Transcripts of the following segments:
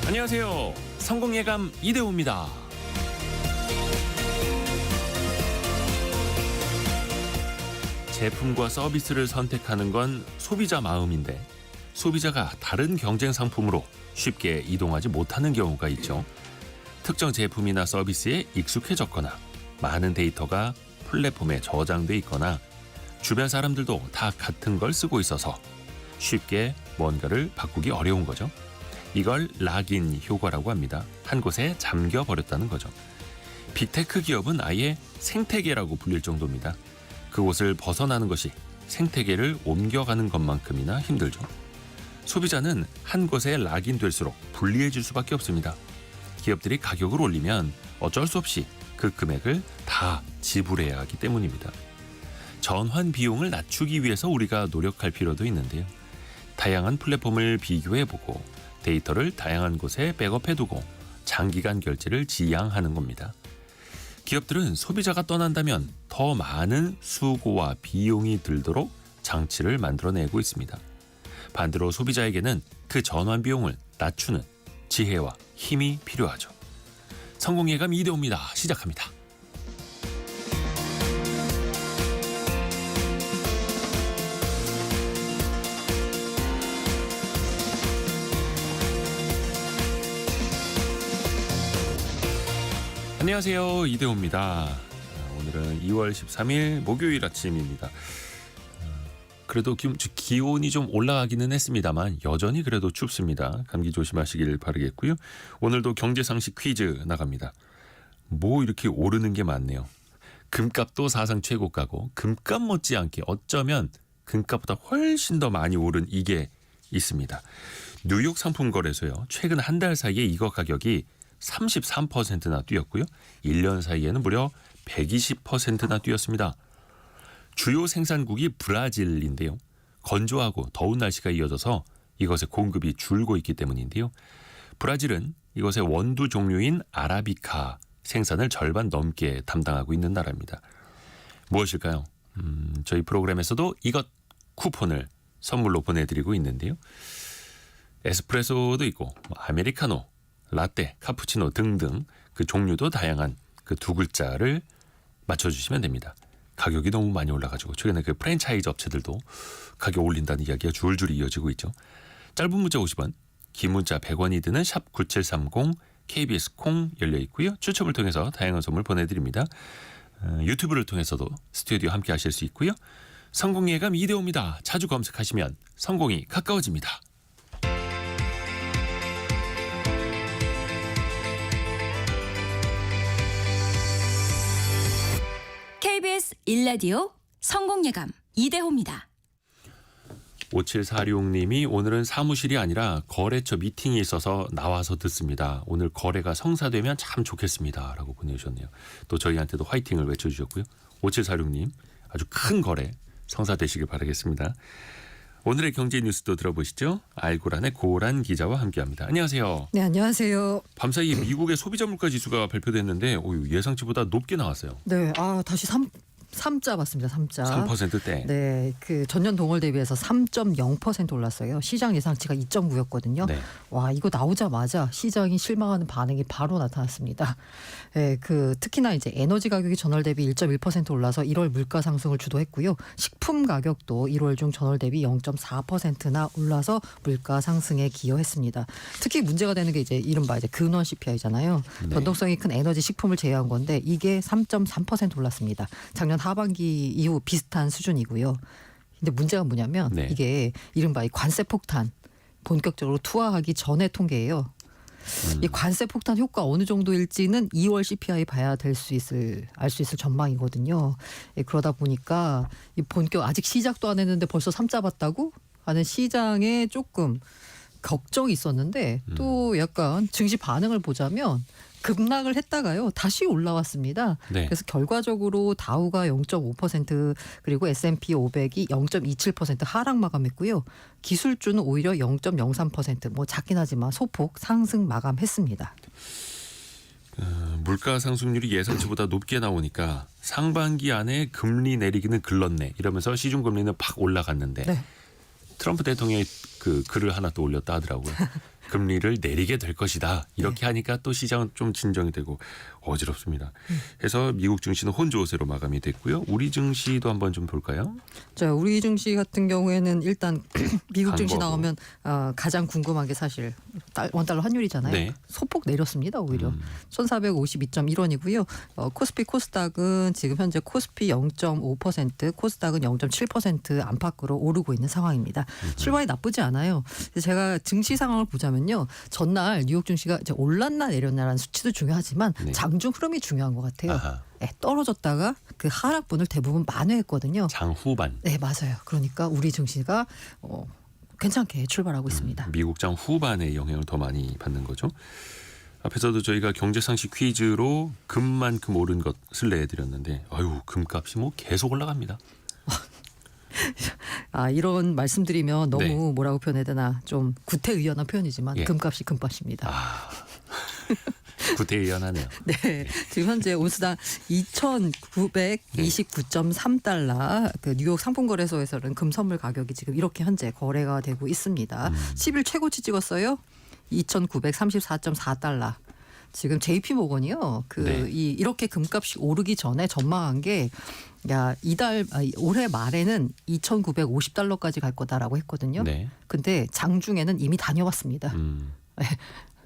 안녕하세요. 성공예감 이대호입니다. 제품과 서비스를 선택하는 건 소비자 마음인데 소비자가 다른 경쟁 상품으로 쉽게 이동하지 못하는 경우가 있죠. 특정 제품이나 서비스에 익숙해졌거나 많은 데이터가 플랫폼에 저장돼 있거나 주변 사람들도 다 같은 걸 쓰고 있어서 쉽게 뭔가를 바꾸기 어려운 거죠. 이걸 락인 효과라고 합니다. 한 곳에 잠겨버렸다는 거죠. 빅테크 기업은 아예 생태계라고 불릴 정도입니다. 그곳을 벗어나는 것이 생태계를 옮겨가는 것만큼이나 힘들죠. 소비자는 한 곳에 락인될수록 불리해질 수밖에 없습니다. 기업들이 가격을 올리면 어쩔 수 없이 그 금액을 다 지불해야 하기 때문입니다. 전환 비용을 낮추기 위해서 우리가 노력할 필요도 있는데요. 다양한 플랫폼을 비교해보고 데이터를 다양한 곳에 백업해두고 장기간 결제를 지양하는 겁니다. 기업들은 소비자가 떠난다면 더 많은 수고와 비용이 들도록 장치를 만들어내고 있습니다. 반대로 소비자에게는 그 전환 비용을 낮추는 지혜와 힘이 필요하죠. 성공예감 이대호입니다. 시작합니다. 안녕하세요. 이대호입니다. 오늘은 2월 13일 목요일 아침입니다. 그래도 기온이 좀 올라가기는 했습니다만 여전히 그래도 춥습니다. 감기 조심하시길 바라겠고요. 오늘도 경제상식 퀴즈 나갑니다. 뭐 이렇게 오르는 게 많네요. 금값도 사상 최고가고 금값 못지않게 어쩌면 금값보다 훨씬 더 많이 오른 이게 있습니다. 뉴욕 상품거래소요. 최근 한 달 사이에 이거 가격이 33%나 뛰었고요. 1년 사이에는 무려 120%나 뛰었습니다. 주요 생산국이 브라질인데요. 건조하고 더운 날씨가 이어져서 이것의 공급이 줄고 있기 때문인데요. 브라질은 이것의 원두 종류인 아라비카 생산을 절반 넘게 담당하고 있는 나라입니다. 무엇일까요? 저희 프로그램에서도 이것 쿠폰을 선물로 보내드리고 있는데요. 에스프레소도 있고 아메리카노, 라떼, 카푸치노 등등 그 종류도 다양한 그 두 글자를 맞춰주시면 됩니다. 가격이 너무 많이 올라가지고 최근에 그 프랜차이즈 업체들도 가격 올린다는 이야기가 줄줄이 이어지고 있죠. 짧은 문자 50원, 긴 문자 100원이 드는 샵 9730 KBS 콩 열려 있고요. 추첨을 통해서 다양한 선물 보내드립니다. 유튜브를 통해서도 스튜디오 함께 하실 수 있고요. 성공예감 이대호입니다. 자주 검색하시면 성공이 가까워집니다. KBS 1라디오 성공예감 이대호입니다. 5746님이 오늘은 사무실이 아니라 거래처 미팅이 있어서 나와서 듣습니다. 오늘 거래가 성사되면 참 좋겠습니다. 라고 보내주셨네요. 또 저희한테도 화이팅을 외쳐주셨고요. 5746님 아주 큰 거래 성사되시길 바라겠습니다. 오늘의 경제 뉴스도 들어보시죠. 알고란의 고란 기자와 함께합니다. 안녕하세요. 네, 안녕하세요. 밤사이에 미국의 소비자 물가 지수가 발표됐는데 예상치보다 높게 나왔어요. 네, 다시 3자 봤습니다. 3자. 3%대. 네, 그 전년 동월 대비해서 3.0% 올랐어요. 시장 예상치가 2.9였거든요. 네. 와, 이거 나오자마자 시장이 실망하는 반응이 바로 나타났습니다. 네, 특히나 이제 에너지 가격이 전월 대비 1.1% 올라서 1월 물가 상승을 주도했고요. 식품 가격도 1월 중 전월 대비 0.4%나 올라서 물가 상승에 기여했습니다. 특히 문제가 되는 게 이제 이른바 이제 근원 CPI잖아요. 네. 변동성이 큰 에너지 식품을 제외한 건데 이게 3.3% 올랐습니다. 작년 하반기 이후 비슷한 수준이고요. 근데 문제가 뭐냐면 네. 이게 이른바 이 관세 폭탄 본격적으로 투하하기 전의 통계예요. 이 관세 폭탄 효과 어느 정도일지는 2월 CPI 봐야 알 수 있을 전망이거든요. 그러다 보니까 이 본격 아직 시작도 안 했는데 벌써 3자 봤다고 하는 시장에 조금 걱정이 있었는데 또 약간 증시 반응을 보자면 급락을 했다가요 다시 올라왔습니다. 네. 그래서 결과적으로 다우가 0.5% 그리고 S&P 500이 0.27% 하락 마감했고요. 기술주는 오히려 0.03% 뭐 작긴 하지만 소폭 상승 마감했습니다. 물가 상승률이 예상치보다 높게 나오니까 상반기 안에 금리 내리기는 글렀네 이러면서 시중금리는 팍 올라갔는데 네. 트럼프 대통령이 그 글을 하나 또 올렸다 하더라고요. 금리를 내리게 될 것이다. 이렇게 하니까 또 시장은 좀 진정이 되고 어지럽습니다. 그래서 미국 증시는 혼조세로 마감이 됐고요. 우리 증시도 한번 좀 볼까요? 자, 우리 증시 같은 경우에는 일단 미국 증시 강보하고. 나오면 가장 궁금한 게 사실 원달러 환율이잖아요. 네. 소폭 내렸습니다. 오히려 1452.1원이고요. 코스피 코스닥은 지금 현재 코스피 0.5%, 코스닥은 0.7% 안팎으로 오르고 있는 상황입니다. 출발이 나쁘지 않아요. 제가 증시 상황을 보자면요. 전날 뉴욕 증시가 이제 올랐나 내렸나라는 수치도 중요하지만 네. 장중 흐름이 중요한 것 같아요. 아하. 네, 떨어졌다가 그 하락분을 대부분 만회했거든요. 장 후반. 네, 맞아요. 그러니까 우리 증시가 괜찮게 출발하고 있습니다. 미국 장 후반의 영향을 더 많이 받는 거죠. 앞에서도 저희가 경제상식 퀴즈로 금만큼 오른 것을 내드렸는데 아유 금값이 뭐 계속 올라갑니다. 이런 말씀드리면 너무 네. 뭐라고 표현해야 되나 좀 구태의연한 표현이지만 예. 금값이 금값입니다. 구태의연하네요. 네, 지금 현재 온스당 2,929.3달러 그 뉴욕 상품거래소에서는 금 선물 가격이 지금 이렇게 현재 거래가 되고 있습니다. 10일 최고치 찍었어요. 2,934.4달러. 지금 JP 모건이요. 네. 이렇게 금값이 오르기 전에 전망한 게 올해 말에는 2,950달러까지 갈 거다라고 했거든요. 네. 근데 장중에는 이미 다녀왔습니다.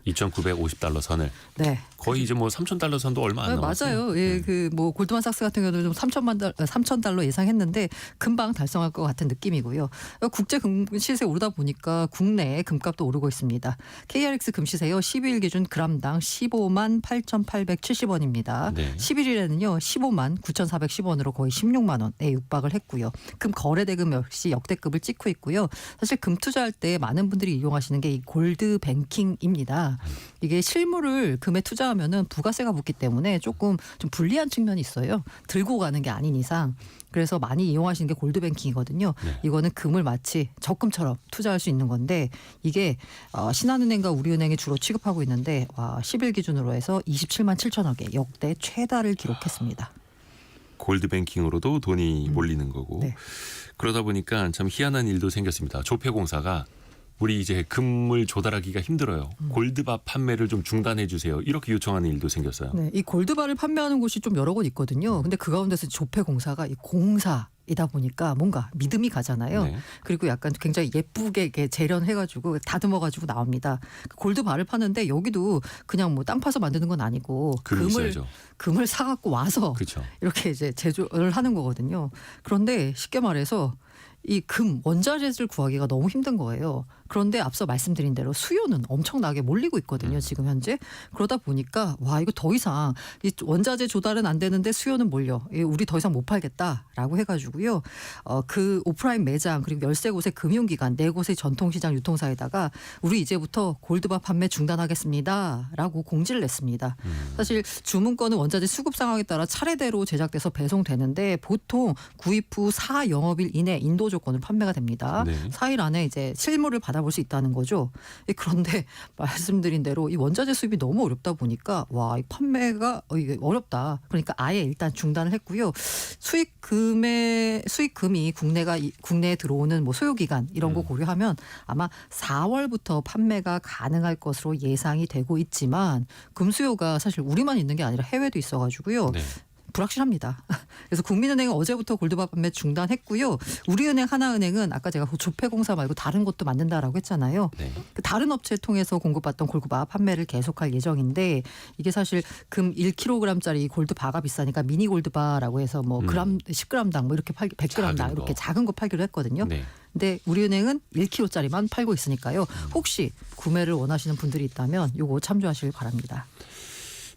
2,950달러 선을 네. 거의 이제 뭐 3,000달러 선도 얼마 안 남았어요. 맞아요. 예, 그 뭐 골드만삭스 같은 경우도 좀 3,000달러 예상했는데 금방 달성할 것 같은 느낌이고요. 국제 금 시세 오르다 보니까 국내 금값도 오르고 있습니다. KRX 금 시세요. 12일 기준 그람당 15만 8,870원입니다. 네. 11일에는요. 15만 9,410원으로 거의 16만 원에 육박을 했고요. 금 거래 대금 역시 역대급을 찍고 있고요. 사실 금 투자할 때 많은 분들이 이용하시는 게 이 골드 뱅킹입니다. 이게 실물을 금에 투자하면은 부가세가 붙기 때문에 조금 좀 불리한 측면이 있어요. 들고 가는 게 아닌 이상. 그래서 많이 이용하시는 게 골드뱅킹이거든요. 네. 이거는 금을 마치 적금처럼 투자할 수 있는 건데 이게 신한은행과 우리은행이 주로 취급하고 있는데 10일 기준으로 해서 27만 7천억의 역대 최다를 기록했습니다. 골드뱅킹으로도 돈이 몰리는 거고 네. 그러다 보니까 참 희한한 일도 생겼습니다. 조폐공사가 우리 이제 금을 조달하기가 힘들어요. 골드바 판매를 좀 중단해 주세요. 이렇게 요청하는 일도 생겼어요. 네, 이 골드바를 판매하는 곳이 좀 여러 곳 있거든요. 근데 그 가운데서 조폐공사가 이 공사이다 보니까 뭔가 믿음이 가잖아요. 네. 그리고 약간 굉장히 예쁘게 이렇게 재련해가지고 다듬어가지고 나옵니다. 골드바를 파는데 여기도 그냥 뭐 땅 파서 만드는 건 아니고 금이 있어야죠. 금을 사갖고 와서 그렇죠. 이렇게 이제 제조를 하는 거거든요. 그런데 쉽게 말해서 이 금 원자재를 구하기가 너무 힘든 거예요. 그런데 앞서 말씀드린 대로 수요는 엄청나게 몰리고 있거든요. 지금 현재. 그러다 보니까 이거 더 이상 이 원자재 조달은 안 되는데 수요는 몰려. 우리 더 이상 못 팔겠다라고 해가지고요. 그 오프라인 매장 그리고 13곳의 금융기관 4곳의 전통시장 유통사에다가 우리 이제부터 골드바 판매 중단하겠습니다라고 공지를 냈습니다. 사실 주문권은 원자재 수급 상황에 따라 차례대로 제작돼서 배송되는데 보통 구입 후 4영업일 이내 인도 조건으로 판매가 됩니다. 네. 4일 안에 이제 실물을 받아볼 수 있다는 거죠. 그런데 말씀드린 대로 이 원자재 수입이 너무 어렵다 보니까 이 판매가 이게 어렵다. 그러니까 아예 일단 중단을 했고요. 수익금이 국내에 들어오는 뭐 소요기간 이런 거 고려하면 아마 4월부터 판매가 가능할 것으로 예상이 되고 있지만 금 수요가 사실 우리만 있는 게 아니라 해외도 있어가지고요. 네. 불확실합니다. 그래서 국민은행은 어제부터 골드바 판매 중단했고요. 우리은행, 하나은행은 아까 제가 조폐공사 말고 다른 것도 만든다라고 했잖아요. 네. 그 다른 업체 통해서 공급받던 골드바 판매를 계속할 예정인데 이게 사실 금 1kg짜리 골드바가 비싸니까 미니 골드바라고 해서 뭐 그램 10g당 뭐 이렇게 100g당 작은 이렇게 거. 작은 거 팔기로 했거든요. 네. 근데 우리은행은 1kg짜리만 팔고 있으니까요. 혹시 구매를 원하시는 분들이 있다면 요거 참조하시길 바랍니다.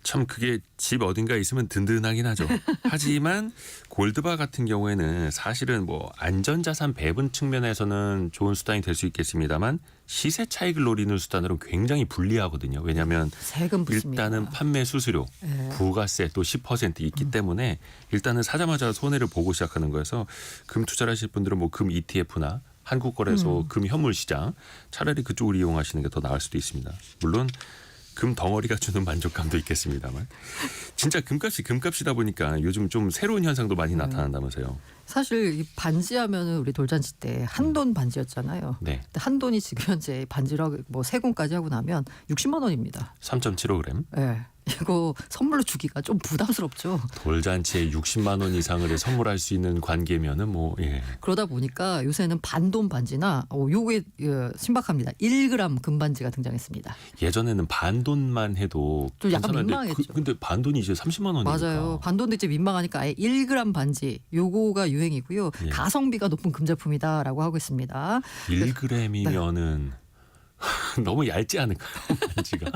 참 그게 집 어딘가에 있으면 든든하긴 하죠. 하지만 골드바 같은 경우에는 사실은 뭐 안전자산 배분 측면에서는 좋은 수단이 될 수 있겠습니다만 시세 차익을 노리는 수단으로 굉장히 불리하거든요. 왜냐하면 세금 붙습니다. 일단은 판매 수수료, 네. 부가세 또 10% 있기 때문에 일단은 사자마자 손해를 보고 시작하는 거여서 금 투자를 하실 분들은 뭐 금 ETF나 한국거래소 금 현물 시장 차라리 그쪽을 이용하시는 게 더 나을 수도 있습니다. 물론 금 덩어리가 주는 만족감도 있겠습니다만 진짜 금값이 금값이다 보니까 요즘 좀 새로운 현상도 많이 나타난다면서요. 사실 이 반지하면은 우리 돌잔치 때 한돈 반지였잖아요. 네. 근데 한돈이 지금 현재 반지로 뭐 세금까지 하고 나면 60만 원입니다. 3.75g. 예. 이거 선물로 주기가 좀 부담스럽죠. 돌잔치에 60만 원 이상을 선물할 수 있는 관계면은 뭐 예. 그러다 보니까 요새는 반돈 반지나 요게 신박합니다. 1g 금반지가 등장했습니다. 예전에는 반돈만 해도 좀 약간 괜찮았는데 민망했죠. 근데 반돈이 이제 30만 원이니까. 맞아요. 반돈도 이제 민망하니까 아예 1g 반지 요거가 유행이고요. 예. 가성비가 높은 금제품이다라고 하고 있습니다. 1g이면은 너무 얇지 않을까요? 반지가.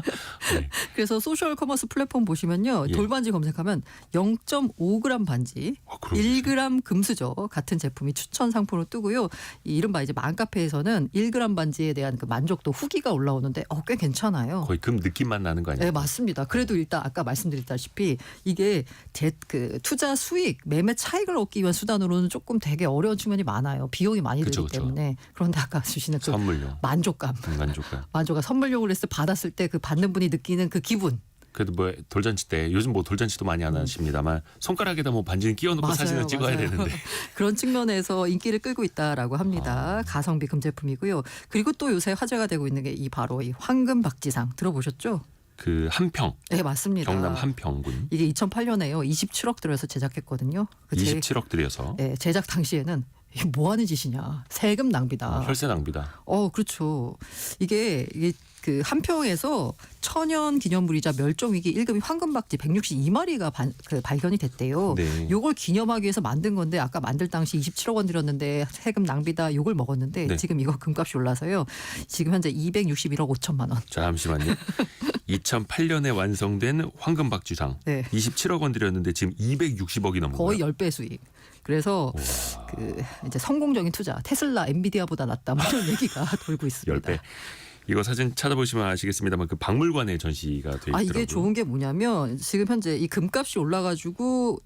네. 그래서 소셜 커머스 플랫폼 보시면요. 예. 돌반지 검색하면 0.5g 반지, 그러겠어요. 1g 금수저 같은 제품이 추천 상품으로 뜨고요. 이 이른바 이제 맘카페에서는 1g 반지에 대한 그 만족도 후기가 올라오는데 꽤 괜찮아요. 거의 금 느낌만 나는 거 아니에요? 네, 맞습니다. 그래도 일단 아까 말씀드렸다시피 이게 그 투자 수익, 매매 차익을 얻기 위한 수단으로는 조금 되게 어려운 측면이 많아요. 비용이 많이 그쵸, 들기 그쵸. 때문에. 그런데 아까 주시는 그 선물용. 만족감. 만족감. 만족감 선물용으로 해서 받았을 때 그 받는 분이 느끼는 그 기분. 그래도 뭐 돌잔치 때 요즘 뭐 돌잔치도 많이 안 하십니다만 손가락에다 뭐 반지는 끼워놓고 맞아요, 사진을 찍어야 맞아요. 되는데 그런 측면에서 인기를 끌고 있다라고 합니다. 가성비 금제품이고요. 그리고 또 요새 화제가 되고 있는 게 바로 이 황금 박지상 들어보셨죠? 그 한평 네, 맞습니다. 경남 한평군 이게 2008년에요. 27억 들여서 제작했거든요. 그 27억 들여서 네, 제작 당시에는 이게 뭐 하는 짓이냐. 세금 낭비다. 혈세 낭비다. 그렇죠. 이게 그 한평에서 천연 기념물이자 멸종위기 1급이 황금박쥐 162마리가 발견이 됐대요. 네. 요걸 기념하기 위해서 만든 건데 아까 만들 당시 27억 원 들였는데 세금 낭비다 요걸 먹었는데 네. 지금 이거 금값이 올라서요. 지금 현재 261억 5천만 원. 잠시만요. 2008년에 완성된 황금박쥐상 네. 27억 원 들였는데 지금 260억이 넘은 거의 거예요. 10배 수익. 그래서 그 이제 성공적인 투자 테슬라 엔비디아보다 낫다 뭐 이런 얘기가 돌고 있습니다. 10배. 이거 사진 찾아보시면 아시겠습니다만 그 박물관에 전시가 돼 있더라고요. 이게 좋은 게 뭐냐면 지금 현재 이 금값이 올라가지고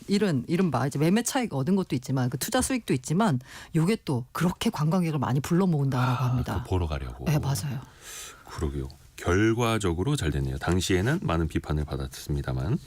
이른바 이제 매매 차익 얻은 것도 있지만 그 투자 수익도 있지만 요게 또 그렇게 관광객을 많이 불러 모은다라고 합니다. 그거 보러 가려고. 네, 맞아요. 그러게요. 결과적으로 잘 됐네요. 당시에는 많은 비판을 받았습니다만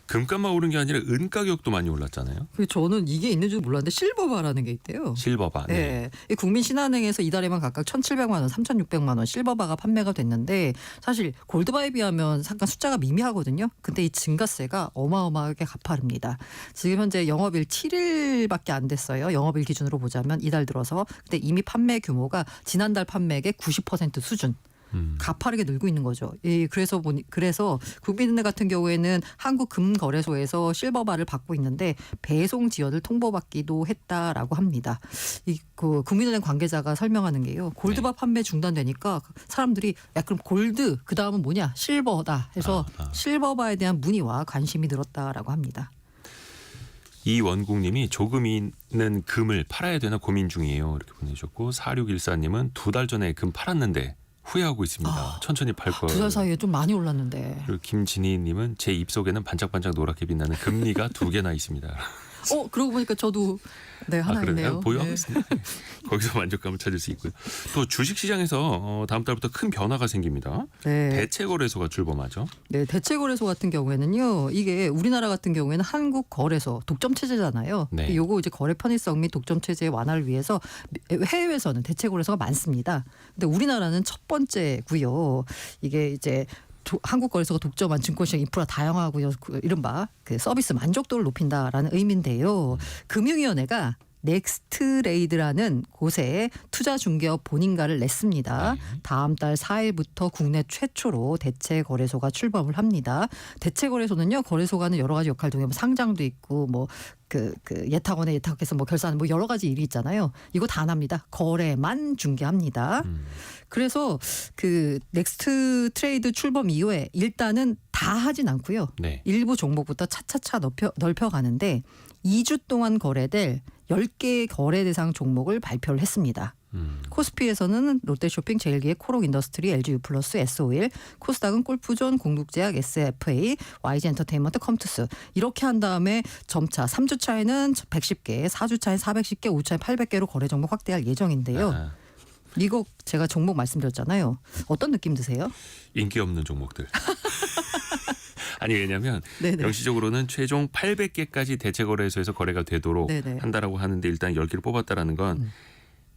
금값만 오른 게 아니라 은 가격도 많이 올랐잖아요. 그리고 저는 이게 있는 줄 몰랐는데 실버바라는 게 있대요. 실버바. 네. 네. 이 국민신한은행에서 이달에만 각각 1,700만 원, 3,600만 원 실버바가 판매가 됐는데 사실 골드바에 비하면 잠깐 숫자가 미미하거든요. 근데 이 증가세가 어마어마하게 가파릅니다. 지금 현재 영업일 7일밖에 안 됐어요. 영업일 기준으로 보자면 이달 들어서. 근데 이미 판매 규모가 지난달 판매액의 90% 수준. 가파르게 늘고 있는 거죠. 그래서 국민은행 같은 경우에는 한국금거래소에서 실버바를 받고 있는데 배송 지연을 통보받기도 했다라고 합니다. 그 국민은행 관계자가 설명하는 게요. 골드바 판매 중단되니까 사람들이 야 그럼 골드 그 다음은 뭐냐 실버다 해서 실버바에 대한 문의와 관심이 늘었다라고 합니다. 이원국님이 조금 있는 금을 팔아야 되나 고민 중이에요. 이렇게 보내주셨고 4614님은 2달 전에 금 팔았는데 후회하고 있습니다. 천천히 팔 걸. 2달 사이에 좀 많이 올랐는데. 그리고 김진희님은 제 입속에는 반짝반짝 노랗게 빛나는 금리가 2개나 있습니다. 그러고 보니까 저도 하나 그러네요. 있네요. 보유하고 네. 있습니다. 거기서 만족감을 찾을 수 있고요. 또 주식시장에서 다음 달부터 큰 변화가 생깁니다. 네. 대체거래소가 출범하죠. 네, 대체거래소 같은 경우에는요. 이게 우리나라 같은 경우에는 한국거래소 독점 체제잖아요. 네. 요거 이제 거래 편의성 및 독점 체제의 완화를 위해서 해외에서는 대체거래소가 많습니다. 근데 우리나라는 첫 번째고요. 이게 이제 한국거래소가 독점한 증권시장 인프라 다양화하고요. 이른바 그 서비스 만족도를 높인다라는 의미인데요. 금융위원회가 넥스트레이드라는 곳에 투자중개업 본인가를 냈습니다. 네. 다음 달 4일부터 국내 최초로 대체거래소가 출범을 합니다. 대체거래소는요. 거래소가는 여러 가지 역할 중에 뭐 상장도 있고 뭐 그 예탁원에 예탁해서 뭐 결산 뭐 여러 가지 일이 있잖아요. 이거 다 안 합니다. 거래만 중개합니다. 그래서 그 넥스트 트레이드 출범 이후에 일단은 다 하진 않고요. 네. 일부 종목부터 차차차 넓혀가는데 2주 동안 거래될 10개의 거래 대상 종목을 발표를 했습니다. 코스피에서는 롯데쇼핑, 제일기획, 코록인더스트리, LG유플러스, S-오일, 코스닥은 골프존, 공국제약, SFA, YG엔터테인먼트, 컴투스 이렇게 한 다음에 점차 3주차에는 110개, 4주차에 410개, 5주차에 800개로 거래 종목 확대할 예정인데요. 이거 제가 종목 말씀드렸잖아요. 어떤 느낌 드세요? 인기 없는 종목들. 아니 왜냐하면 네네. 명시적으로는 최종 800개까지 대체거래소에서 거래가 되도록 네네. 한다라고 하는데 일단 10개를 뽑았다라는 건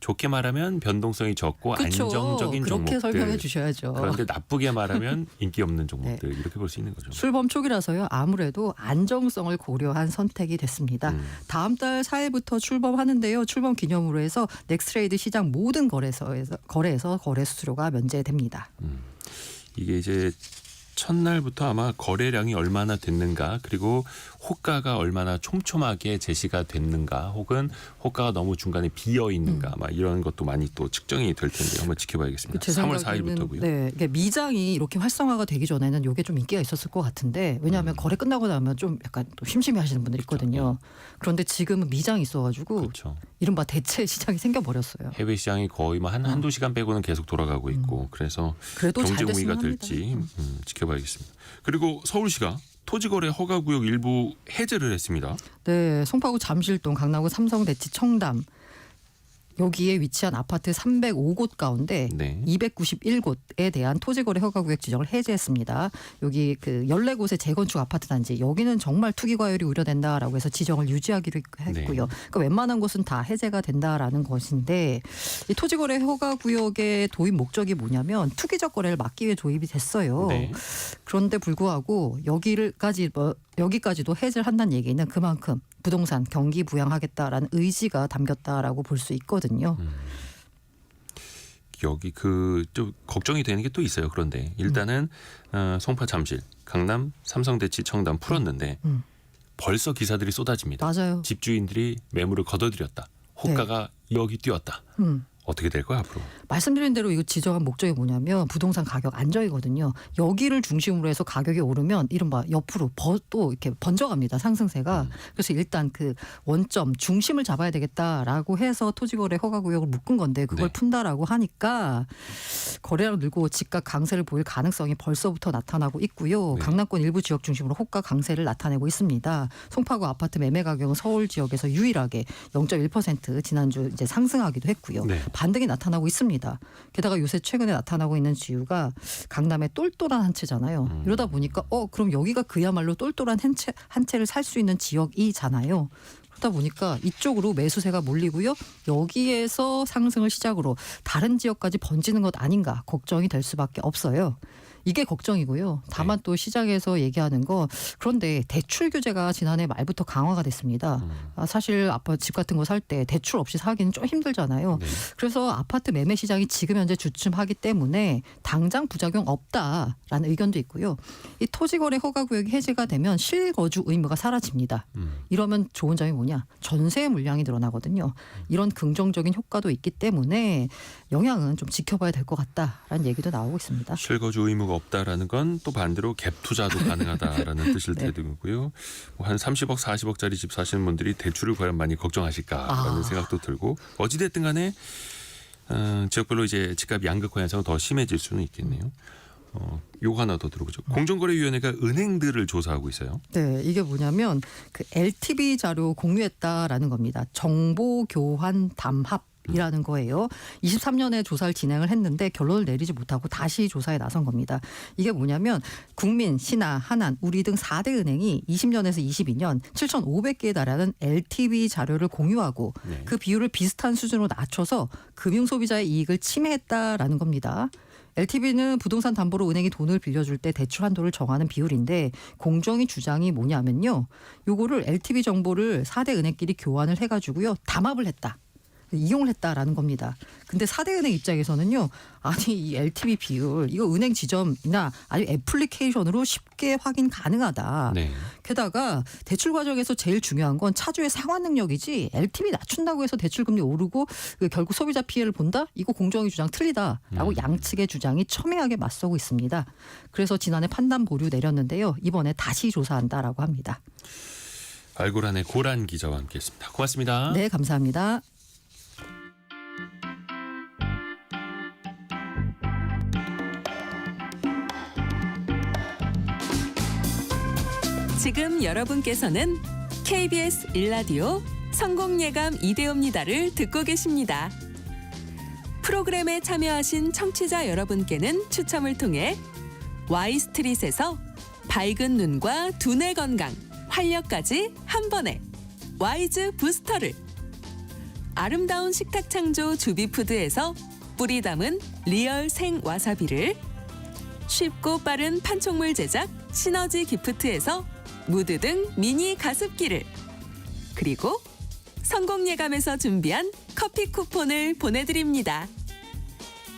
좋게 말하면 변동성이 적고 그쵸. 안정적인 그렇게 종목들. 설명해 주셔야죠. 그런데 나쁘게 말하면 인기 없는 종목들 이렇게 볼 수 있는 거죠. 출범 초기라서요. 아무래도 안정성을 고려한 선택이 됐습니다. 다음 달 4일부터 출범하는데요. 출범 기념으로 해서 넥스트레이드 시장 모든 거래에서 거래 수수료가 면제됩니다. 이게 이제 첫날부터 아마 거래량이 얼마나 됐는가 그리고 호가가 얼마나 촘촘하게 제시가 됐는가 혹은 호가가 너무 중간에 비어 있는가 막 이런 것도 많이 또 측정이 될 텐데 한번 지켜봐야겠습니다. 제 3월 생각에는 4일부터고요. 네, 이게 미장이 이렇게 활성화가 되기 전에는 이게 좀 인기가 있었을 것 같은데 왜냐하면 거래 끝나고 나면 좀 약간 또 심심해하시는 분들이 있거든요. 그런데 지금은 미장이 있어가지고 그렇죠. 이른바 대체 시장이 생겨버렸어요. 해외 시장이 거의 뭐 한두 시간 빼고는 계속 돌아가고 있고 그래서 그래도 잘 경제 우위가 됐으면 될지 합니다. 지켜봐야겠습니다. 그리고 서울시가 토지거래 허가구역 일부 해제를 했습니다. 네, 송파구 잠실동, 강남구 삼성대치, 청담 여기에 위치한 아파트 305곳 가운데 네. 291곳에 대한 토지거래 허가구역 지정을 해제했습니다. 여기 그 14곳의 재건축 아파트 단지 여기는 정말 투기 과열이 우려된다라고 해서 지정을 유지하기로 했고요. 그러니까 웬만한 곳은 다 해제가 된다라는 것인데 이 토지거래 허가구역의 도입 목적이 뭐냐면 투기적 거래를 막기 위해 도입이 됐어요. 네. 그런데 불구하고 여기까지도 해제를 한다는 얘기는 그만큼 부동산 경기 부양하겠다라는 의지가 담겼다라고 볼 수 있거든요. 여기 그 좀 걱정이 되는 게 또 있어요. 그런데 일단은 송파 잠실, 강남, 삼성대치, 청담 풀었는데 벌써 기사들이 쏟아집니다. 맞아요. 집주인들이 매물을 걷어들였다. 호가가 여기 뛰었다. 어떻게 될까요 앞으로? 말씀드린 대로 이거 지정한 목적이 뭐냐면 부동산 가격 안정이거든요. 여기를 중심으로 해서 가격이 오르면 이른바 옆으로 또 이렇게 번져갑니다. 상승세가. 그래서 일단 그 원점 중심을 잡아야 되겠다라고 해서 토지거래 허가구역을 묶은 건데 그걸 네. 푼다라고 하니까 거래량 늘고 집값 강세를 보일 가능성이 벌써부터 나타나고 있고요. 네. 강남권 일부 지역 중심으로 호가 강세를 나타내고 있습니다. 송파구 아파트 매매 가격은 서울 지역에서 유일하게 0.1% 지난주 이제 상승하기도 했고요. 네. 반등이 나타나고 있습니다. 게다가 요새 최근에 나타나고 있는 지유가 강남의 똘똘한 한 채잖아요. 이러다 보니까 그럼 여기가 그야말로 똘똘한 한 채를 살 수 있는 지역이잖아요. 그러다 보니까 이쪽으로 매수세가 몰리고요. 여기에서 상승을 시작으로 다른 지역까지 번지는 것 아닌가 걱정이 될 수밖에 없어요. 이게 걱정이고요. 다만 또 시장에서 얘기하는 거 그런데 대출 규제가 지난해 말부터 강화가 됐습니다. 사실 아파트 집 같은 거 살 때 대출 없이 사기는 좀 힘들잖아요. 네. 그래서 아파트 매매 시장이 지금 현재 주춤하기 때문에 당장 부작용 없다라는 의견도 있고요. 이 토지거래 허가구역이 해제가 되면 실거주 의무가 사라집니다. 이러면 좋은 점이 뭐냐? 전세 물량이 늘어나거든요. 이런 긍정적인 효과도 있기 때문에 영향은 좀 지켜봐야 될 것 같다라는 얘기도 나오고 있습니다. 실거주 의무가 없다라는 건 또 반대로 갭 투자도 가능하다라는 뜻일 네. 테고요. 한 30억, 40억짜리 집 사시는 분들이 대출을 과연 많이 걱정하실까라는 생각도 들고 어찌됐든 간에 지역별로 이제 집값 양극화 현상은 더 심해질 수는 있겠네요. 요거 하나 더 들어보죠. 공정거래위원회가 은행들을 조사하고 있어요. 네, 이게 뭐냐면 그 LTV 자료 공유했다라는 겁니다. 정보 교환 담합. 이라는 거예요. 23년에 조사를 진행을 했는데 결론을 내리지 못하고 다시 조사에 나선 겁니다. 이게 뭐냐면 국민, 신한, 하난, 우리 등 4대 은행이 20년에서 22년 7,500개에 달하는 LTV 자료를 공유하고 네. 그 비율을 비슷한 수준으로 낮춰서 금융소비자의 이익을 침해했다라는 겁니다. LTV는 부동산 담보로 은행이 돈을 빌려줄 때 대출 한도를 정하는 비율인데 공정위 주장이 뭐냐면요. 요거를 LTV 정보를 4대 은행끼리 교환을 해가지고요. 담합을 했다. 이용을 했다라는 겁니다. 근데 4대 은행 입장에서는요. 아니 이 LTV 비율 이거 은행 지점이나 아니면 애플리케이션으로 쉽게 확인 가능하다. 네. 게다가 대출 과정에서 제일 중요한 건 차주의 상환 능력이지 LTV 낮춘다고 해서 대출금리 오르고 결국 소비자 피해를 본다? 이거 공정위 주장 틀리다라고 양측의 주장이 첨예하게 맞서고 있습니다. 그래서 지난해 판단 보류 내렸는데요. 이번에 다시 조사한다라고 합니다. 알고란의 고란 기자와 함께했습니다. 고맙습니다. 네, 감사합니다. 지금 여러분께서는 KBS 1라디오 성공예감 이대호입니다를 듣고 계십니다. 프로그램에 참여하신 청취자 여러분께는 추첨을 통해 Y스트릿에서 밝은 눈과 두뇌 건강, 활력까지 한 번에 와이즈 부스터를, 아름다운 식탁 창조 주비푸드에서 뿌리 담은 리얼 생 와사비를, 쉽고 빠른 판촉물 제작 시너지 기프트에서 무드 등 미니 가습기를, 그리고 성공예감에서 준비한 커피 쿠폰을 보내드립니다.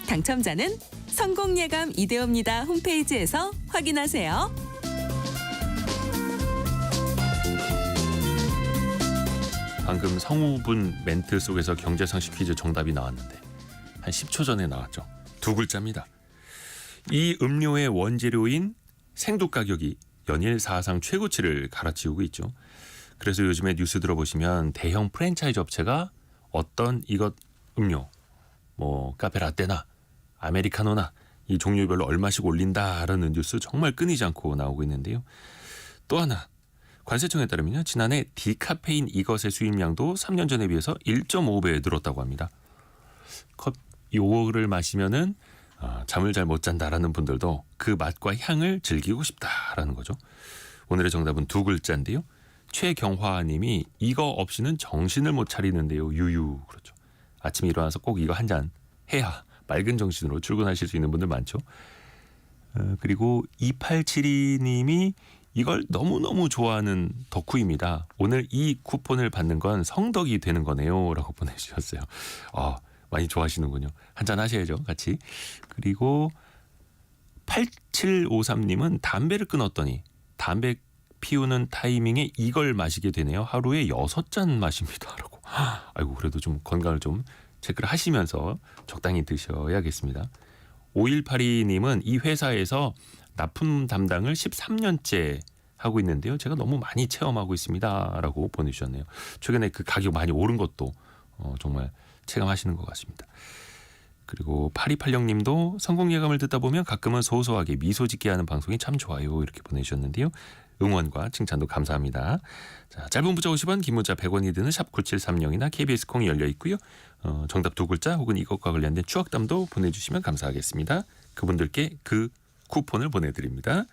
당첨자는 성공예감 이데오입니다 홈페이지에서 확인하세요. 방금 성우분 멘트 속에서 경제상식 퀴즈 정답이 나왔는데 한 10초 전에 나왔죠. 두 글자입니다. 이 음료의 원재료인 생두 가격이 연일 사상 최고치를 갈아치우고 있죠. 그래서 요즘에 뉴스 들어보시면 대형 프랜차이즈 업체가 어떤 이것 음료, 뭐 카페라떼나 아메리카노나 이 종류별로 얼마씩 올린다라는 뉴스 정말 끊이지 않고 나오고 있는데요. 또 하나, 관세청에 따르면요, 지난해 디카페인 이것의 수입량도 3년 전에 비해서 1.5배 늘었다고 합니다. 요거를 마시면은 잠을 잘 못 잔다라는 분들도 그 맛과 향을 즐기고 싶다라는 거죠. 오늘의 정답은 두 글자인데요. 최경화님이 이거 없이는 정신을 못 차리는데요. 유유. 그렇죠. 아침에 일어나서 꼭 이거 한 잔 해야 맑은 정신으로 출근하실 수 있는 분들 많죠. 그리고 2872님이 이걸 너무너무 좋아하는 덕후입니다. 오늘 이 쿠폰을 받는 건 성덕이 되는 거네요. 라고 보내주셨어요. 많이 좋아하시는군요. 한잔 하셔야죠. 같이. 그리고 8753님은 담배를 끊었더니 담배 피우는 타이밍에 이걸 마시게 되네요. 하루에 6잔 마십니다. 라고. 아이고, 그래도 좀 건강을 좀 체크를 하시면서 적당히 드셔야겠습니다. 5182님은 이 회사에서 납품 담당을 13년째 하고 있는데요. 제가 너무 많이 체험하고 있습니다. 라고 보내주셨네요. 최근에 그 가격 많이 오른 것도 정말 체감하시는 것 같습니다. 그리고 8280님도 성공예감을 듣다 보면 가끔은 소소하게 미소 짓게 하는 방송이 참 좋아요. 이렇게 보내주셨는데요. 응원과 칭찬도 감사합니다. 자, 짧은 문자 50원, 긴 문자 100원이 드는 샵 9730이나 KBS 콩이 열려 있고요. 정답 두 글자 혹은 이것과 관련된 추억담도 보내주시면 감사하겠습니다. 그분들께 그 쿠폰을 보내드립니다.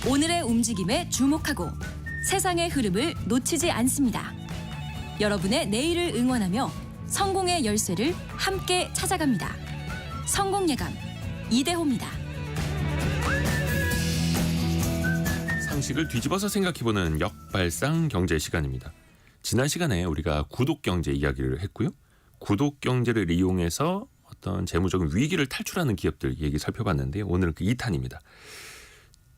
오늘의 움직임에 주목하고 세상의 흐름을 놓치지 않습니다. 여러분의 내일을 응원하며 성공의 열쇠를 함께 찾아갑니다. 성공예감 이대호입니다. 상식을 뒤집어서 생각해보는 역발상 경제 시간입니다. 지난 시간에 우리가 구독경제 이야기를 했고요. 구독경제를 이용해서 어떤 재무적인 위기를 탈출하는 기업들 얘기 살펴봤는데요. 오늘은 그 2탄입니다.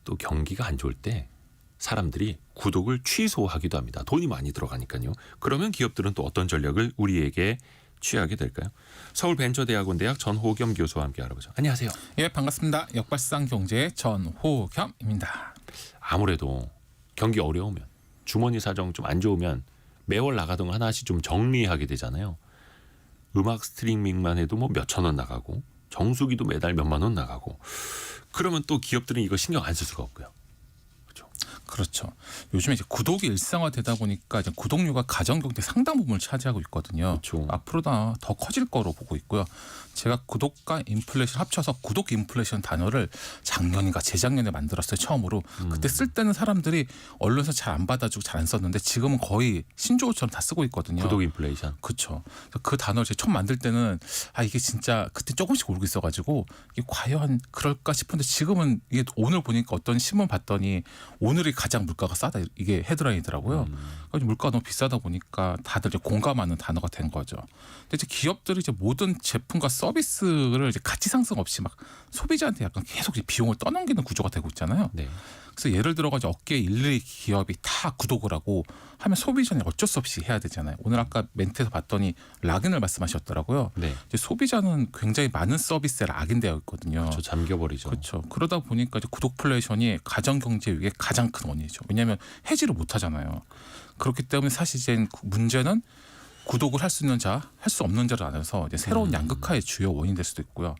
또 경기가 안 좋을 때 사람들이 구독을 취소하기도 합니다. 돈이 많이 들어가니까요. 그러면 기업들은 또 어떤 전략을 우리에게 취하게 될까요? 서울벤처대학원 전호겸 교수와 함께 알아보죠. 안녕하세요. 예, 반갑습니다. 역발상 경제의 전호겸입니다. 아무래도 경기 어려우면 주머니 사정 좀 안 좋으면 매월 나가던 거 하나씩 좀 정리하게 되잖아요. 음악 스트리밍만 해도 뭐 몇천 원 나가고 정수기도 매달 몇만 원 나가고 그러면 또 기업들은 이거 신경 안 쓸 수가 없고요. 그렇죠. 요즘에 이제 구독이 일상화되다 보니까 이제 구독료가 가정 경제 상당 부분을 차지하고 있거든요. 그렇죠. 앞으로도 더 커질 거로 보고 있고요. 제가 구독과 인플레이션 합쳐서 구독 인플레이션 단어를 작년인가 재작년에 만들었어요. 처음으로. 그때 쓸 때는 사람들이 언론에서 잘 안 받아주고 잘 안 썼는데 지금은 거의 신조어처럼 다 쓰고 있거든요. 구독 인플레이션. 그렇죠. 그 단어를 제가 처음 만들 때는 이게 진짜 그때 조금씩 오르고 있어가지고 이게 과연 그럴까 싶은데 지금은 이게 오늘 보니까 어떤 신문 봤더니 오늘이 가장 물가가 싸다 이게 헤드라인이더라고요. 그러니까 물가가 너무 비싸다 보니까 다들 이제 공감하는 단어가 된 거죠. 근데 이제 기업들이 이제 모든 제품과 서비스를 이제 가치 상승 없이 막 소비자한테 약간 계속 비용을 떠넘기는 구조가 되고 있잖아요. 네. 그래서 예를 들어가지고 업계 일일이 기업이 다 구독을 하고 하면 소비자는 어쩔 수 없이 해야 되잖아요. 오늘 아까 멘트에서 봤더니 락인을 말씀하셨더라고요. 네. 이제 소비자는 굉장히 많은 서비스에 락인되어 있거든요. 그렇죠. 잠겨버리죠. 그렇죠. 그러다 보니까 이제 구독플레이션이 가정 경제 위기의 가장 큰 원인이죠. 왜냐하면 해지를 못 하잖아요. 그렇기 때문에 사실 이제 문제는 구독을 할 수 있는 자, 할 수 없는 자를 나눠서 이제 새로운 양극화의 주요 원인이 될 수도 있고요.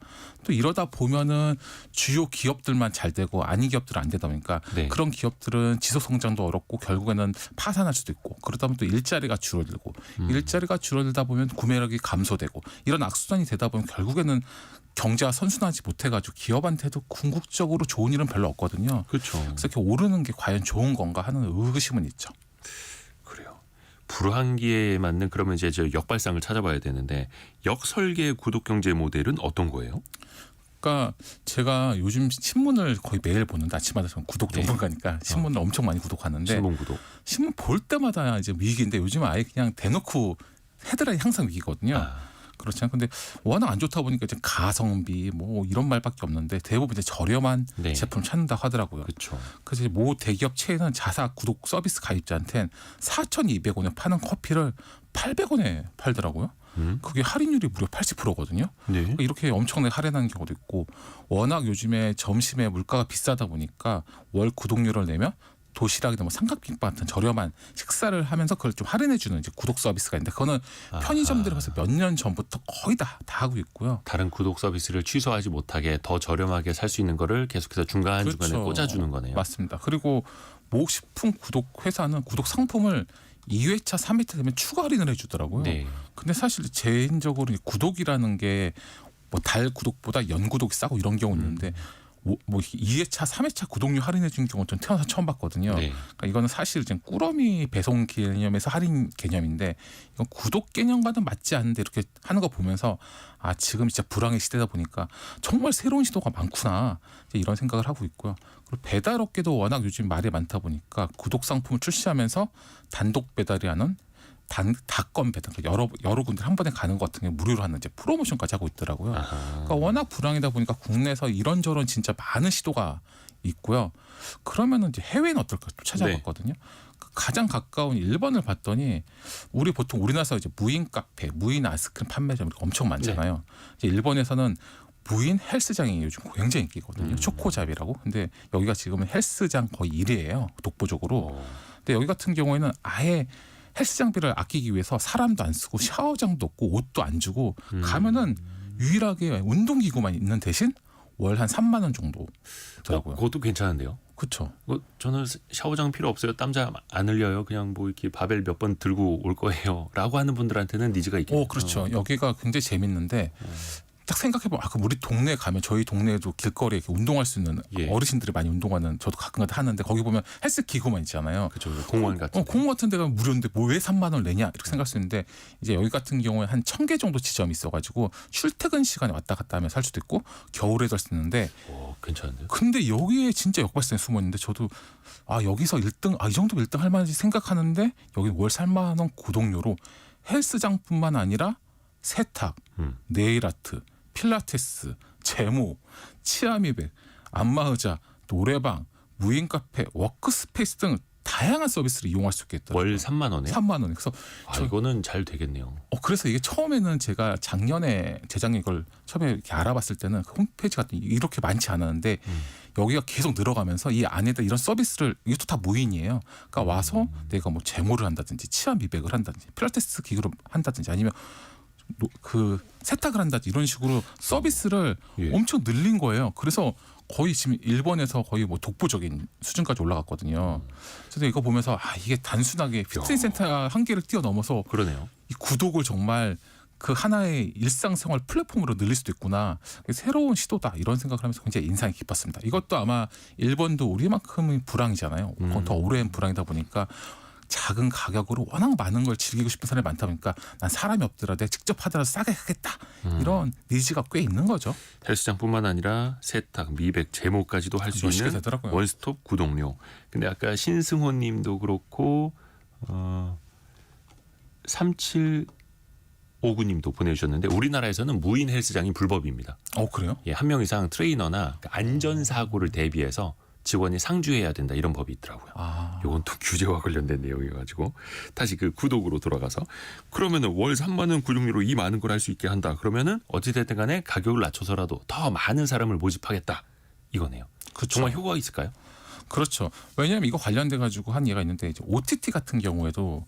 또 이러다 보면은 주요 기업들만 잘 되고 아닌 기업들은 안 되다 보니까 네. 그런 기업들은 지속 성장도 어렵고 결국에는 파산할 수도 있고 그러다 보면 또 일자리가 줄어들고 일자리가 줄어들다 보면 구매력이 감소되고 이런 악순환이 되다 보면 결국에는 경제가 선순하지 못해가지고 기업한테도 궁극적으로 좋은 일은 별로 없거든요. 그렇죠. 그래서 이렇게 오르는 게 과연 좋은 건가 하는 의구심은 있죠. 그래요. 불황기에 맞는 그러면 이제 저 역발상을 찾아봐야 되는데 역설계 구독 경제 모델은 어떤 거예요? 그러니까 제가 요즘 신문을 거의 매일 보는데 아침마다 저는 구독 전문가니까 신문을 엄청 많이 구독하는데 신문 구독. 신문 볼 때마다 이제 위기인데 요즘은 아예 그냥 대놓고 헤드라인 항상 위기거든요. 아. 그렇지 않은데 워낙 안 좋다 보니까 이제 가성비 뭐 이런 말밖에 없는데 대부분 이제 저렴한 네. 제품 찾는다 하더라고요. 그렇죠. 그래서 이제 모 대기업 체에는 자사 구독 서비스 가입자한테는 4,200원에 파는 커피를 800원에 팔더라고요. 그게 할인율이 무려 80%거든요. 네. 이렇게 엄청나게 할인하는 경우도 있고 워낙 요즘에 점심에 물가가 비싸다 보니까 월 구독료를 내면 도시락이나 뭐 삼각김밥 같은 저렴한 식사를 하면서 그걸 좀 할인해 주는 이제 구독 서비스가 있는데 그거는 편의점들에 가서 몇 년 전부터 거의 다 하고 있고요. 다른 구독 서비스를 취소하지 못하게 더 저렴하게 살 수 있는 거를 계속해서 중간중간에 그렇죠. 꽂아주는 거네요. 맞습니다. 그리고 모 식품 구독 회사는 구독 상품을 2회차, 3회차 되면 추가 할인을 해주더라고요. 네. 근데 사실 개인적으로 구독이라는 게 뭐 달 구독보다 연 구독이 싸고 이런 경우 있는데 뭐 2회차, 3회차 구독료 할인해 준 경우는 전 태어나서 처음 봤거든요. 네. 그러니까 이거는 사실 이제 꾸러미 배송 개념에서 할인 개념인데 이건 구독 개념과는 맞지 않는데 이렇게 하는 거 보면서 아 지금 진짜 불황의 시대다 보니까 정말 새로운 시도가 많구나 이제 이런 생각을 하고 있고요. 그리고 배달 업계도 워낙 요즘 말이 많다 보니까 구독 상품을 출시하면서 단독 배달이 하는 닷건 배달 여러 군데 한 번에 가는 것 같은 게 무료로 하는 이제 프로모션까지 하고 있더라고요. 그러니까 워낙 불황이다 보니까 국내에서 이런저런 진짜 많은 시도가 있고요. 그러면은 이제 해외는 어떨까 좀 찾아봤거든요. 가장 가까운 일본을 봤더니 우리 보통 우리나라에서 이제 무인 카페, 무인 아이스크림 판매점 엄청 많잖아요. 이제 일본에서는 무인 헬스장이 요즘 굉장히 인기거든요. 초코잡이라고. 근데 여기가 지금은 헬스장 거의 1위예요. 독보적으로. 근데 여기 같은 경우에는 아예 헬스장비를 아끼기 위해서 사람도 안 쓰고 샤워장도 없고 옷도 안 주고 가면은 유일하게 운동기구만 있는 대신 월 한 3만 원 정도 더라고요. 그것도 괜찮은데요. 그렇죠. 저는 샤워장 필요 없어요. 땀잘 안 흘려요. 그냥 뭐 이렇게 바벨 몇 번 들고 올 거예요.라고 하는 분들한테는 니즈가 있겠네요. 그렇죠. 여기가 굉장히 재밌는데 딱 생각해보면 그 우리 동네에 가면 저희 동네에도 길거리에 이렇게 운동할 수 있는 예. 어르신들이 많이 운동하는 저도 가끔가다 하는데 거기 보면 헬스 기구만 있잖아요. 그렇죠. 공원 같은. 공원 같은 데가 무료인데 뭐 왜 3만 원을 내냐 이렇게 생각할 수 있는데 이제 여기 같은 경우에 한 1,000개 정도 지점이 있어가지고 출퇴근 시간에 왔다 갔다 하면 살 수도 있고 겨울에도 할 수 있는데 괜찮은데요. 근데 여기에 진짜 역발상이 숨어 있는데 저도 여기서 1등 이 정도면 1등 할 만한지 생각하는데 여기 월 3만 원 구독료로 헬스장뿐만 아니라 세탁, 네일아트, 필라테스, 제모, 치아미백, 안마의자, 노래방, 무인 카페, 워크스페이스 등 다양한 서비스를 이용할 수 있겠다. 월 3만 원에. 3만 원. 그래서 이거는 잘 되겠네요. 그래서 이게 처음에는 제가 재작년에 이걸 처음에 이렇게 알아봤을 때는 그 홈페이지 같은 이렇게 많지 않았는데 여기가 계속 늘어가면서 이 안에다 이런 서비스를 이것도 다 무인이에요. 그러니까 와서 내가 뭐 제모를 한다든지 치아 미백을 한다든지 필라테스 기구를 한다든지 아니면 그 세탁을 한다든지 이런 식으로 서비스를 엄청 늘린 거예요. 그래서 거의 지금 일본에서 거의 뭐 독보적인 수준까지 올라갔거든요. 그래서 이거 보면서 이게 단순하게 피트니스 센터 한계를 뛰어넘어서 그러네요. 이 구독을 정말 그 하나의 일상생활 플랫폼으로 늘릴 수도 있구나. 새로운 시도다 이런 생각을 하면서 굉장히 인상이 깊었습니다. 이것도 아마 일본도 우리만큼의 불황이잖아요. 더 오랜 불황이다 보니까 작은 가격으로 워낙 많은 걸 즐기고 싶은 사람이 많다 보니까 난 사람이 없더라도 내가 직접 하더라도 싸게 하겠다. 이런 니즈가 꽤 있는 거죠. 헬스장뿐만 아니라 세탁, 미백, 제모까지도 할 수 있는 되더라고요. 원스톱 구독료. 근데 아까 신승호 님도 그렇고 3759님도 보내주셨는데 우리나라에서는 무인 헬스장이 불법입니다. 그래요? 예, 한 명 이상 트레이너나 안전사고를 대비해서 직원이 상주해야 된다 이런 법이 있더라고요. 이건 또 규제와 관련된 내용이어가지고 다시 그 구독으로 돌아가서 그러면은 월 3만 원 구독료로 이 많은 걸 할 수 있게 한다. 그러면은 어찌됐든 간에 가격을 낮춰서라도 더 많은 사람을 모집하겠다 이거네요. 그렇죠. 정말 효과가 있을까요? 그렇죠. 왜냐하면 이거 관련돼 가지고 한 예가 있는데 이제 OTT 같은 경우에도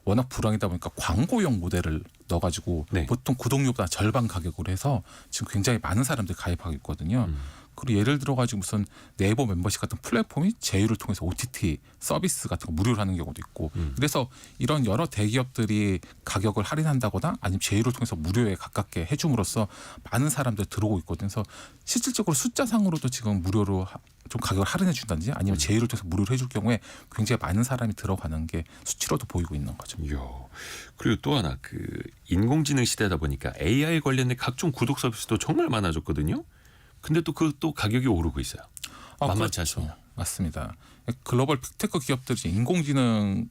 워낙 불황이다 보니까 광고용 모델을 넣어가지고 네. 보통 구독료보다 절반 가격으로 해서 지금 굉장히 많은 사람들이 가입하고 있거든요. 그리고 예를 들어가지고 무슨 네이버 멤버십 같은 플랫폼이 제휴를 통해서 OTT 서비스 같은 거 무료로 하는 경우도 있고 그래서 이런 여러 대기업들이 가격을 할인한다거나 아니면 제휴를 통해서 무료에 가깝게 해줌으로써 많은 사람들이 들어오고 있거든요. 그래서 실질적으로 숫자상으로도 지금 무료로 좀 가격을 할인해 준다든지 아니면 제휴를 통해서 무료로 해줄 경우에 굉장히 많은 사람이 들어가는 게 수치로도 보이고 있는 거죠. 이야. 그리고 또 하나 그 인공지능 시대다 보니까 AI 관련된 각종 구독 서비스도 정말 많아졌거든요. 근데 또 그것도 가격이 오르고 있어요. 만만치 않습니다. 맞습니다. 글로벌 빅테크 기업들이 이제 인공지능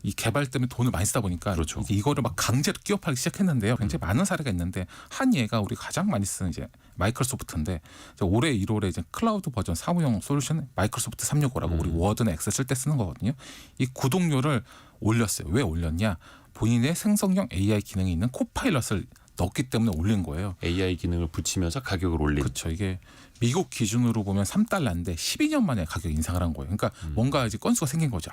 이 개발 때문에 돈을 많이 쓰다 보니까 그렇죠. 이제 이거를 막 강제로 끼업하기 시작했는데요. 굉장히 많은 사례가 있는데 한 예가 우리 가장 많이 쓰는 이제 마이크로소프트인데 이제 올해 1월에 이제 클라우드 버전 사무용 솔루션 마이크로소프트 365라고 우리 워드나 엑셀 쓸 때 쓰는 거거든요. 이 구독료를 올렸어요. 왜 올렸냐? 본인의 생성형 AI 기능이 있는 코파일럿을 넣었기 때문에 올린 거예요. AI 기능을 붙이면서 가격을 올린. 그렇죠. 이게 미국 기준으로 보면 3달러인데 12년 만에 가격 인상을 한 거예요. 그러니까 뭔가 이제 건수가 생긴 거죠.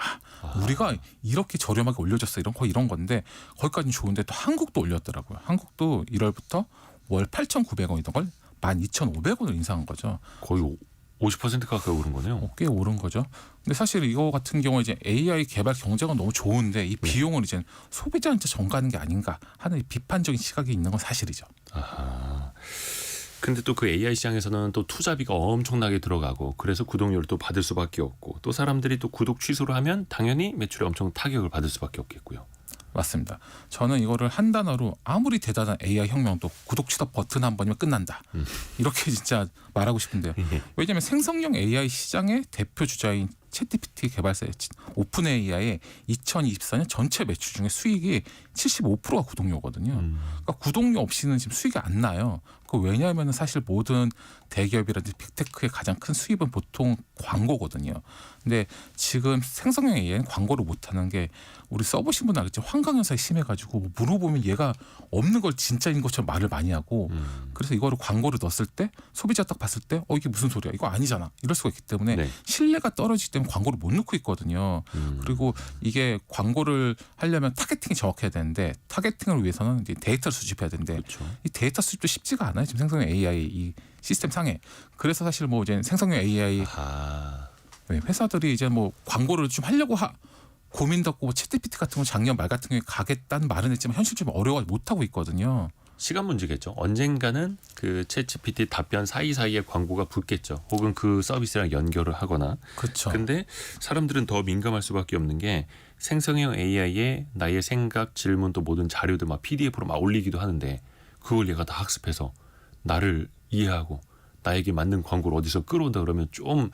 우리가 이렇게 저렴하게 올려줬어 이런 건데 거기까지는 좋은데 또 한국도 올렸더라고요. 한국도 1월부터 월 8,900원이던 걸 12,500원을 인상한 거죠. 거의 50% 가까이 오른 거네요. 꽤 오른 거죠. 근데 사실 이거 같은 경우에 이제 AI 개발 경제가 너무 좋은데 이 비용을 이제 소비자한테 전가하는 게 아닌가 하는 비판적인 시각이 있는 건 사실이죠. 아하. 근데 또 그 AI 시장에서는 또 투자비가 엄청나게 들어가고 그래서 구독료를 또 받을 수밖에 없고 또 사람들이 또 구독 취소를 하면 당연히 매출에 엄청 타격을 받을 수밖에 없겠고요. 맞습니다. 저는 이거를 한 단어로 아무리 대단한 AI 혁명도 구독 취소 버튼 한 번이면 끝난다. 이렇게 진짜 말하고 싶은데요. 왜냐하면 생성형 AI 시장의 대표 주자인 챗GPT 개발사의 오픈AI의 2024년 전체 매출 중에 수익이 75%가 구독료거든요. 그러니까 구독료 없이는 지금 수익이 안 나요. 그 왜냐하면 사실 모든 대기업이라든지 빅테크의 가장 큰 수입은 보통 광고거든요. 근데 지금 생성형 AI는 광고를 못하는 게 우리 써보신 분은 알겠지만 환강현상이 심해가지고 물어보면 얘가 없는 걸 진짜인 것처럼 말을 많이 하고 그래서 이거를 광고를 넣었을 때 소비자 딱 봤을 때 이게 무슨 소리야 이거 아니잖아 이럴 수가 있기 때문에 네. 신뢰가 떨어지기 때문에 광고를 못 넣고 있거든요. 그리고 이게 광고를 하려면 타겟팅이 정확해야 되는데 타겟팅을 위해서는 이제 데이터를 수집해야 되는데 그렇죠. 이 데이터 수집도 쉽지가 않아요. 지금 생성형 AI 이 시스템 상에. 그래서 사실 뭐 이제 생성형 AI 아. 회사들이 이제 뭐 광고를 좀 하려고 고민도 없고 챗GPT 같은 거 작년 말 같은 경우에 가겠다는 말은 했지만 현실적으로 어려워 못 하고 있거든요. 시간 문제겠죠. 언젠가는 그 챗GPT 답변 사이사이에 광고가 붙겠죠. 혹은 그 서비스랑 연결을 하거나. 그렇죠. 근데 사람들은 더 민감할 수밖에 없는 게 생성형 AI에 나의 생각, 질문 또 모든 자료들 막 PDF로 막 올리기도 하는데 그걸 얘가 다 학습해서 나를 이해하고 나에게 맞는 광고를 어디서 끌어온다 그러면 좀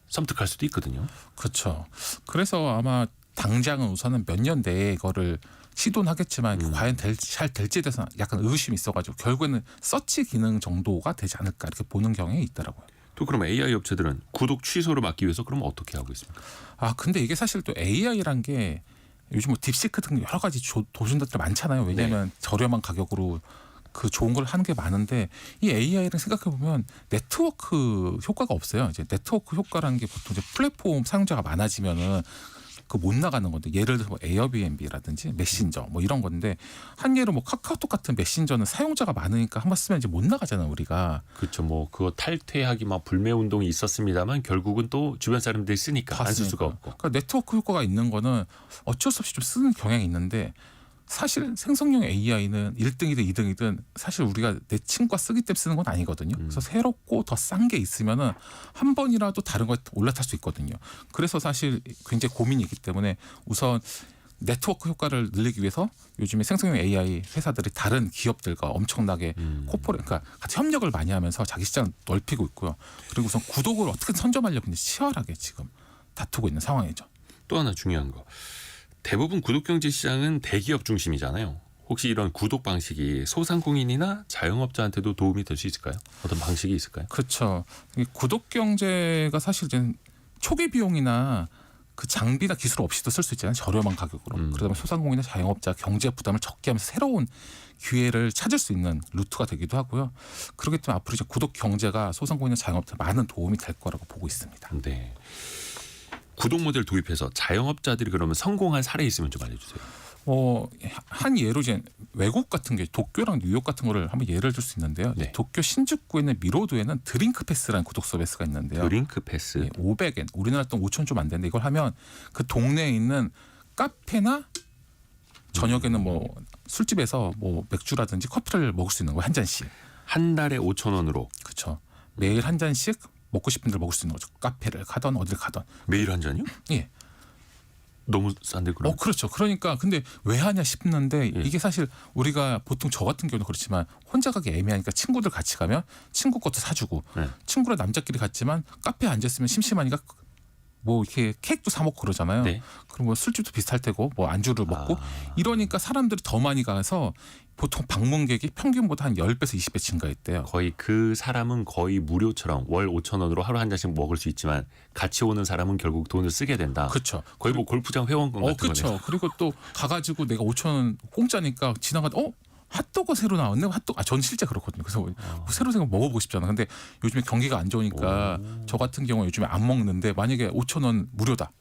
섬뜩할 수도 있거든요. 그렇죠. 그래서 아마 당장은 우선은 몇 년 내에 이거를 시도는 하겠지만 과연 잘 될지에 대해서 약간 의구심이 있어가지고 결국에는 서치 기능 정도가 되지 않을까 이렇게 보는 경향이 있더라고요. 또 그럼 AI 업체들은 구독 취소를 막기 위해서 그럼 어떻게 하고 있습니까? 근데 이게 사실 또 AI란 게 요즘 뭐 딥시크 등 여러 가지 도전자들 많잖아요. 왜냐하면 저렴한 가격으로 그 좋은 걸 하는 게 많은데 이 AI를 생각해 보면 네트워크 효과가 없어요. 이제 네트워크 효과라는 게 보통 이제 플랫폼 사용자가 많아지면은 그 못 나가는 건데 예를 들어서 뭐 에어비앤비라든지 메신저 뭐 이런 건데 한 예로 뭐 카카오톡 같은 메신저는 사용자가 많으니까 한번 쓰면 이제 못 나가잖아요 우리가. 그렇죠. 뭐 그거 탈퇴하기 막 불매 운동이 있었습니다만 결국은 또 주변 사람들이 쓰니까 안 쓸 수가 없고. 그러니까 네트워크 효과가 있는 거는 어쩔 수 없이 좀 쓰는 경향이 있는데 사실 생성형 AI는 1등이든 2등이든 사실 우리가 내 친구가 쓰기 때문에 쓰는 건 아니거든요. 그래서 새롭고 더 싼 게 있으면은 한 번이라도 다른 거에 올라탈 수 있거든요. 그래서 사실 굉장히 고민이 있기 때문에 우선 네트워크 효과를 늘리기 위해서 요즘에 생성형 AI 회사들이 다른 기업들과 엄청나게 그러니까 같이 협력을 많이 하면서 자기 시장을 넓히고 있고요. 그리고 우선 구독을 어떻게 선점하려고 치열하게 지금 다투고 있는 상황이죠. 또 하나 중요한 거. 대부분 구독 경제 시장은 대기업 중심이잖아요. 혹시 이런 구독 방식이 소상공인이나 자영업자한테도 도움이 될 수 있을까요? 어떤 방식이 있을까요? 그렇죠. 이 구독 경제가 사실 이제 초기 비용이나 그 장비나 기술 없이도 쓸 수 있잖아요. 저렴한 가격으로. 그러다 보면 소상공인이나 자영업자 경제 부담을 적게 하면서 새로운 기회를 찾을 수 있는 루트가 되기도 하고요. 그렇기 때문에 앞으로 이제 구독 경제가 소상공인이나 자영업자 많은 도움이 될 거라고 보고 있습니다. 네. 구독 모델 도입해서 자영업자들이 그러면 성공한 사례 있으면 좀 알려주세요. 한 예로 이제 외국 같은 게 도쿄랑 뉴욕 같은 거를 한번 예를 들 수 있는데요. 네. 도쿄 신주쿠에 있는 미로도에는 드링크 패스라는 구독 서비스가 있는데요. 드링크 패스. 500엔 우리나라 돈 5천 좀 안 되는데 이걸 하면 그 동네에 있는 카페나 저녁에는 뭐 술집에서 뭐 맥주라든지 커피를 먹을 수 있는 거예요. 한 잔씩. 한 달에 5,000원으로 그렇죠. 매일 한 잔씩 먹고 싶은 대로 먹을 수 있는 거죠. 카페를 가던 어딜 가던. 매일 한 잔이요? 예. 너무 싼데 그럼. 그렇죠. 그러니까 근데 왜 하냐 싶는데 예. 이게 사실 우리가 보통 저 같은 경우는 그렇지만 혼자 가기 애매하니까 친구들 같이 가면 친구 것도 사주고 네. 친구랑 남자끼리 갔지만 카페에 앉았으면 심심하니까 뭐 이렇게 케이크도 사 먹고 그러잖아요. 네. 그럼 뭐 술집도 비슷할 테고 뭐 안주를 먹고 이러니까 사람들이 더 많이 가서 보통 방문객이 평균보다 한 10배에서 20배 증가했대요. 거의 그 사람은 거의 무료처럼 월 5,000원으로 하루 한 잔씩 먹을 수 있지만 같이 오는 사람은 결국 돈을 쓰게 된다. 그렇죠. 거의 뭐 골프장 회원권 같은 거네요. 그렇죠. 그리고 또 가가지고 내가 5,000원 공짜니까 지나가다 핫도그 새로 나왔네. 핫도그. 전 실제 그렇거든요. 그래서 뭐 새로 생각 먹어보고 싶잖아. 근데 요즘에 경기가 안 좋으니까 저 같은 경우 요즘에 안 먹는데 만약에 5,000원 무료다.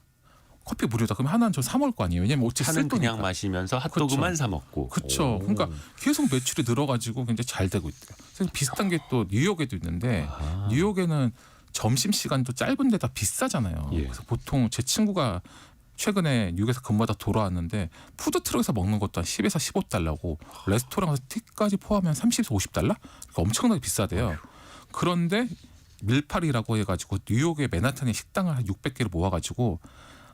커피 무료다. 그럼 하나는 저 사 먹을 거 아니에요. 왜냐면 어차피 차는 쓸 거니까. 그냥 마시면서 핫도그만 사 먹고. 그렇죠. 그러니까 계속 매출이 늘어가지고 굉장히 잘 되고 있대요. 그래서 비슷한 게 또 뉴욕에도 있는데 뉴욕에는 점심 시간도 짧은데 다 비싸잖아요. 예. 그래서 보통 제 친구가 최근에 뉴욕에서 근무하다 돌아왔는데 푸드 트럭에서 먹는 것도 한 10에서 15달러고 레스토랑에서 팁까지 포함하면 30에서 50달러? 그러니까 엄청나게 비싸대요. 그런데 밀파리라고 해가지고 뉴욕의 맨하탄의 식당을 한 600개를 모아가지고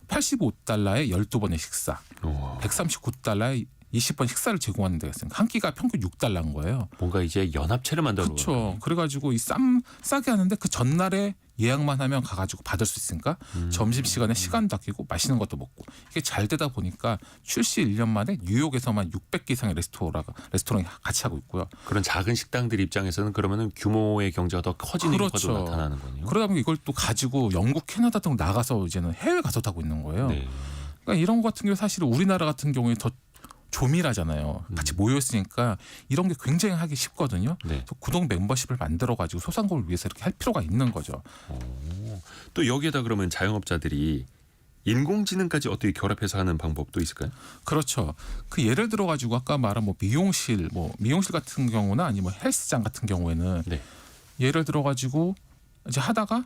85달러에 12번의 식사, 우와. 139달러에 20번 식사를 제공하는 데가 있어요. 한 끼가 평균 6달러인 거예요. 뭔가 이제 연합체를 만들어. 그렇죠. 그래가지고 이 싸게 하는데 그 전날에 예약만 하면 가가지고 받을 수 있으니까 점심 시간에 시간도 아끼고 맛있는 것도 먹고 이게 잘 되다 보니까 출시 1년 만에 뉴욕에서만 600개 이상의 레스토랑이 같이 하고 있고요. 그런 작은 식당들 입장에서는 그러면은 규모의 경제가 더 커지는 그렇죠. 효과도 나타나는 거네요. 그러다 보니 이걸 또 가지고 영국, 캐나다 등 나가서 이제는 해외 가서도 하고 있는 거예요. 네. 그러니까 이런 것 같은 경우 사실 우리나라 같은 경우에 더 조밀하잖아요. 같이 모여 있으니까 이런 게 굉장히 하기 쉽거든요. 네. 그래서 구독 멤버십을 만들어 가지고 소상공인을 위해서 이렇게 할 필요가 있는 거죠. 또 여기에다 그러면 자영업자들이 인공지능까지 어떻게 결합해서 하는 방법도 있을까요? 그렇죠. 그 예를 들어 가지고 아까 말한 뭐 미용실 같은 경우나 아니면 헬스장 같은 경우에는 네. 예를 들어 가지고 이제 하다가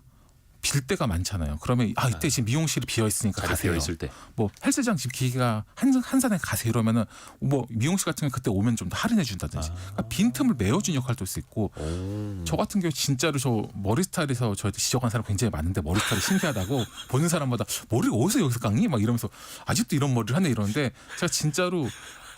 빌 때가 많잖아요. 그러면 이때 지금 미용실이 비어 있으니까 자리 가세요. 비어 있을 때. 뭐 헬스장 지금 기계가 한 산에 가세요 이러면은 뭐 미용실 같은 경 그때 오면 좀 더 할인해 준다든지 그러니까 빈 틈을 메워준 역할도 할 수 있고 저 같은 경우 진짜로 저 머리 스타일에서 저한테 지적한 사람 굉장히 많은데 머리 스타일이 신기하다고 보는 사람마다 머리가 어디서 여기서 깎니? 막 이러면서 아직도 이런 머리를 하네 이러는데 제가 진짜로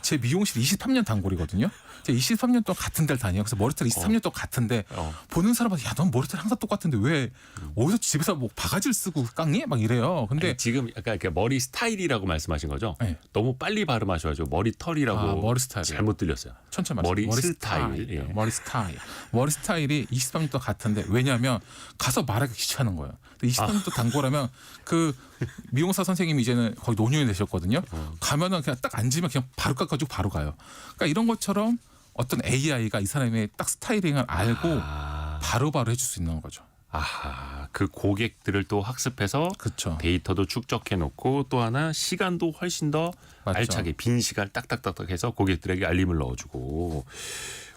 제 미용실 23년 단골이거든요. 제가 23년 동안 같은 데를 다녀요. 그래서 머리스타일 23년 동안 같은데 보는 사람마다 야, 넌 머리스타일 항상 똑같은데 왜 어디서 집에서 뭐 바가지를 쓰고 깎니? 막 이래요. 근데 아니, 지금 약간 이렇게 머리 스타일이라고 말씀하신 거죠? 네. 너무 빨리 발음하셔가지고 머리털이라고 머리 스타일 잘못 들렸어요. 천천히 머리 말씀. 스타일. 예. 머리 스타일이 23년 동안 같은데 왜냐하면 가서 말하기 귀찮은 거예요. 23년 동안 단골하면 그 미용사 선생님이 이제는 거의 노년이 되셨거든요. 가면은 그냥 딱 앉으면 그냥 바로 깎아주고 바로 가요. 그러니까 이런 것처럼 어떤 AI가 이 사람의 딱 스타일링을 알고 바로바로 해줄 수 있는 거죠. 아하, 그 고객들을 또 학습해서 그렇죠. 데이터도 축적해 놓고 또 하나 시간도 훨씬 더 맞죠. 알차게 빈 시간 딱딱딱딱 해서 고객들에게 알림을 넣어주고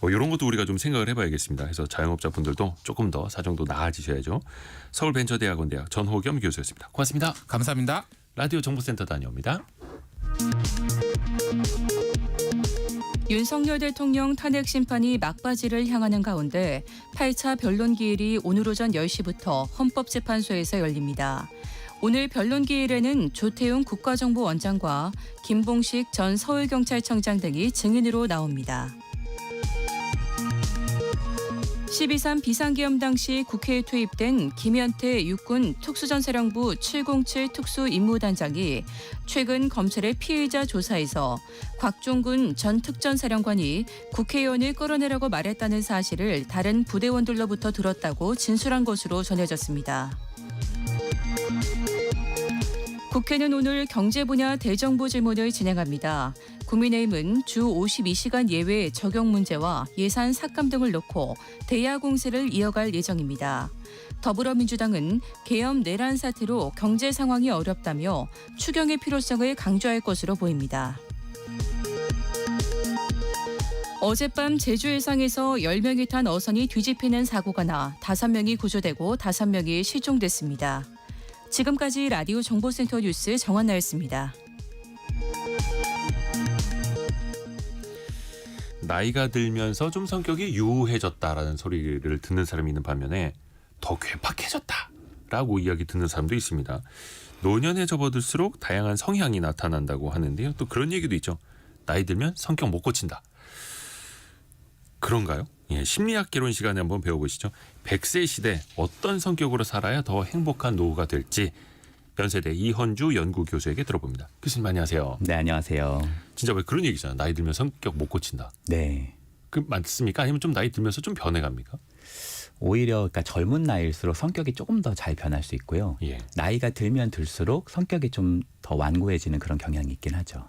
이런 것도 우리가 좀 생각을 해봐야겠습니다. 그래서 자영업자분들도 조금 더 사정도 나아지셔야죠. 서울벤처대학원대학 전호겸 교수였습니다. 고맙습니다. 감사합니다. 라디오 정보센터 다녀옵니다. 윤석열 대통령 탄핵 심판이 막바지를 향하는 가운데 8차 변론 기일이 오늘 오전 10시부터 헌법재판소에서 열립니다. 오늘 변론 기일에는 조태웅 국가정보원장과 김봉식 전 서울경찰청장 등이 증인으로 나옵니다. 12.3 비상계엄 당시 국회에 투입된 김현태 육군 특수전사령부 707 특수임무단장이 최근 검찰의 피의자 조사에서 곽종군 전 특전사령관이 국회의원을 끌어내라고 말했다는 사실을 다른 부대원들로부터 들었다고 진술한 것으로 전해졌습니다. 국회는 오늘 경제 분야 대정부 질문을 진행합니다. 국민의힘은 주 52시간 예외 적용 문제와 예산 삭감 등을 놓고 대야 공세를 이어갈 예정입니다. 더불어민주당은 계엄 내란 사태로 경제 상황이 어렵다며 추경의 필요성을 강조할 것으로 보입니다. 어젯밤 제주 해상에서 10명이 탄 어선이 뒤집히는 사고가 나 5명이 구조되고 5명이 실종됐습니다. 지금까지 라디오 정보센터 뉴스 정한나였습니다. 나이가 들면서 좀 성격이 유해졌다라는 소리를 듣는 사람이 있는 반면에 더 괴팍해졌다라고 이야기 듣는 사람도 있습니다. 노년에 접어들수록 다양한 성향이 나타난다고 하는데요. 또 그런 얘기도 있죠. 나이 들면 성격 못 고친다. 그런가요? 예, 심리학개론 시간에 한번 배워보시죠. 100세 시대 어떤 성격으로 살아야 더 행복한 노후가 될지 연세대 이헌주 연구교수에게 들어봅니다. 교수님 안녕하세요. 네, 안녕하세요. 진짜 왜 그런 얘기잖아요. 나이 들면 성격 못 고친다. 네. 그 맞습니까? 아니면 좀 나이 들면서 좀 변해갑니까? 오히려 그러니까 젊은 나이일수록 성격이 조금 더 잘 변할 수 있고요. 예. 나이가 들면 들수록 성격이 좀 더 완고해지는 그런 경향이 있긴 하죠.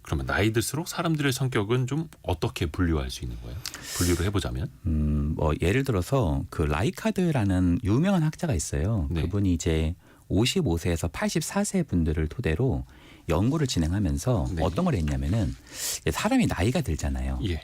그러면 나이 들수록 사람들의 성격은 좀 어떻게 분류할 수 있는 거예요? 분류를 해보자면? 뭐 예를 들어서 그 라이카드라는 유명한 학자가 있어요. 네. 그분이 이제 55세에서 84세 분들을 토대로 연구를 진행하면서 네. 어떤 걸 했냐면은 사람이 나이가 들잖아요. 예.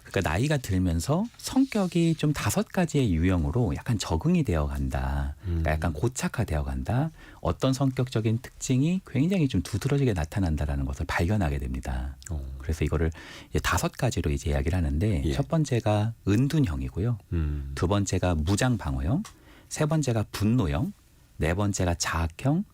그러니까 나이가 들면서 성격이 좀 5가지의 유형으로 약간 적응이 되어 간다. 그러니까 약간 고착화되어 간다. 어떤 성격적인 특징이 굉장히 좀 두드러지게 나타난다라는 것을 발견하게 됩니다. 그래서 이거를 이제 5가지로 이제 이야기를 하는데 예. 첫 번째가 은둔형이고요. 두 번째가 무장방어형, 세 번째가 분노형, 네 번째가 자학형,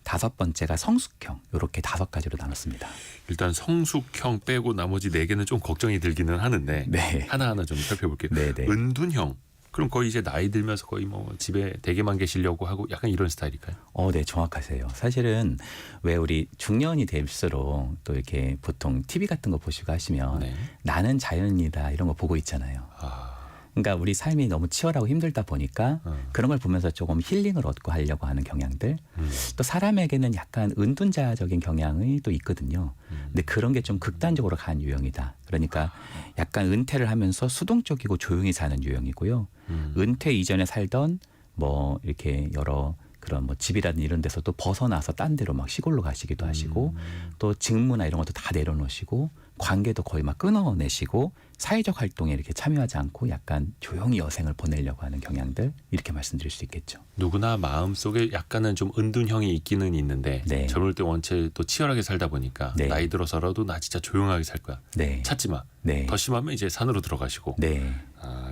5번째가 성숙형. 이렇게 5가지로 나눴습니다. 일단 성숙형 빼고 나머지 4개는 좀 걱정이 들기는 하는데 네. 하나하나 좀 살펴볼게요. 네, 네. 은둔형. 그럼 거의 이제 나이 들면서 거의 뭐 집에 댁에만 계시려고 하고 약간 이런 스타일일까요? 네, 정확하세요. 사실은 왜 우리 중년이 될수록 또 이렇게 보통 TV 같은 거 보시고 하시면 네. 나는 자연이다 이런 거 보고 있잖아요. 그러니까 우리 삶이 너무 치열하고 힘들다 보니까 그런 걸 보면서 조금 힐링을 얻고 하려고 하는 경향들. 또 사람에게는 약간 은둔자적인 경향이 또 있거든요. 근데 그런 게 좀 극단적으로 간 유형이다. 그러니까 약간 은퇴를 하면서 수동적이고 조용히 사는 유형이고요. 은퇴 이전에 살던 뭐 이렇게 여러 그런 뭐 집이라든 이런 데서도 벗어나서 딴 데로 막 시골로 가시기도 하시고 또 직무나 이런 것도 다 내려놓으시고 관계도 거의 막 끊어내시고 사회적 활동에 이렇게 참여하지 않고 약간 조용히 여생을 보내려고 하는 경향들 이렇게 말씀드릴 수 있겠죠. 누구나 마음속에 약간은 좀 은둔형이 있기는 있는데 네. 젊을 때 원체 또 치열하게 살다 보니까 네. 나이 들어서라도 나 진짜 조용하게 살 거야. 네. 찾지 마. 네. 더 심하면 이제 산으로 들어가시고. 네.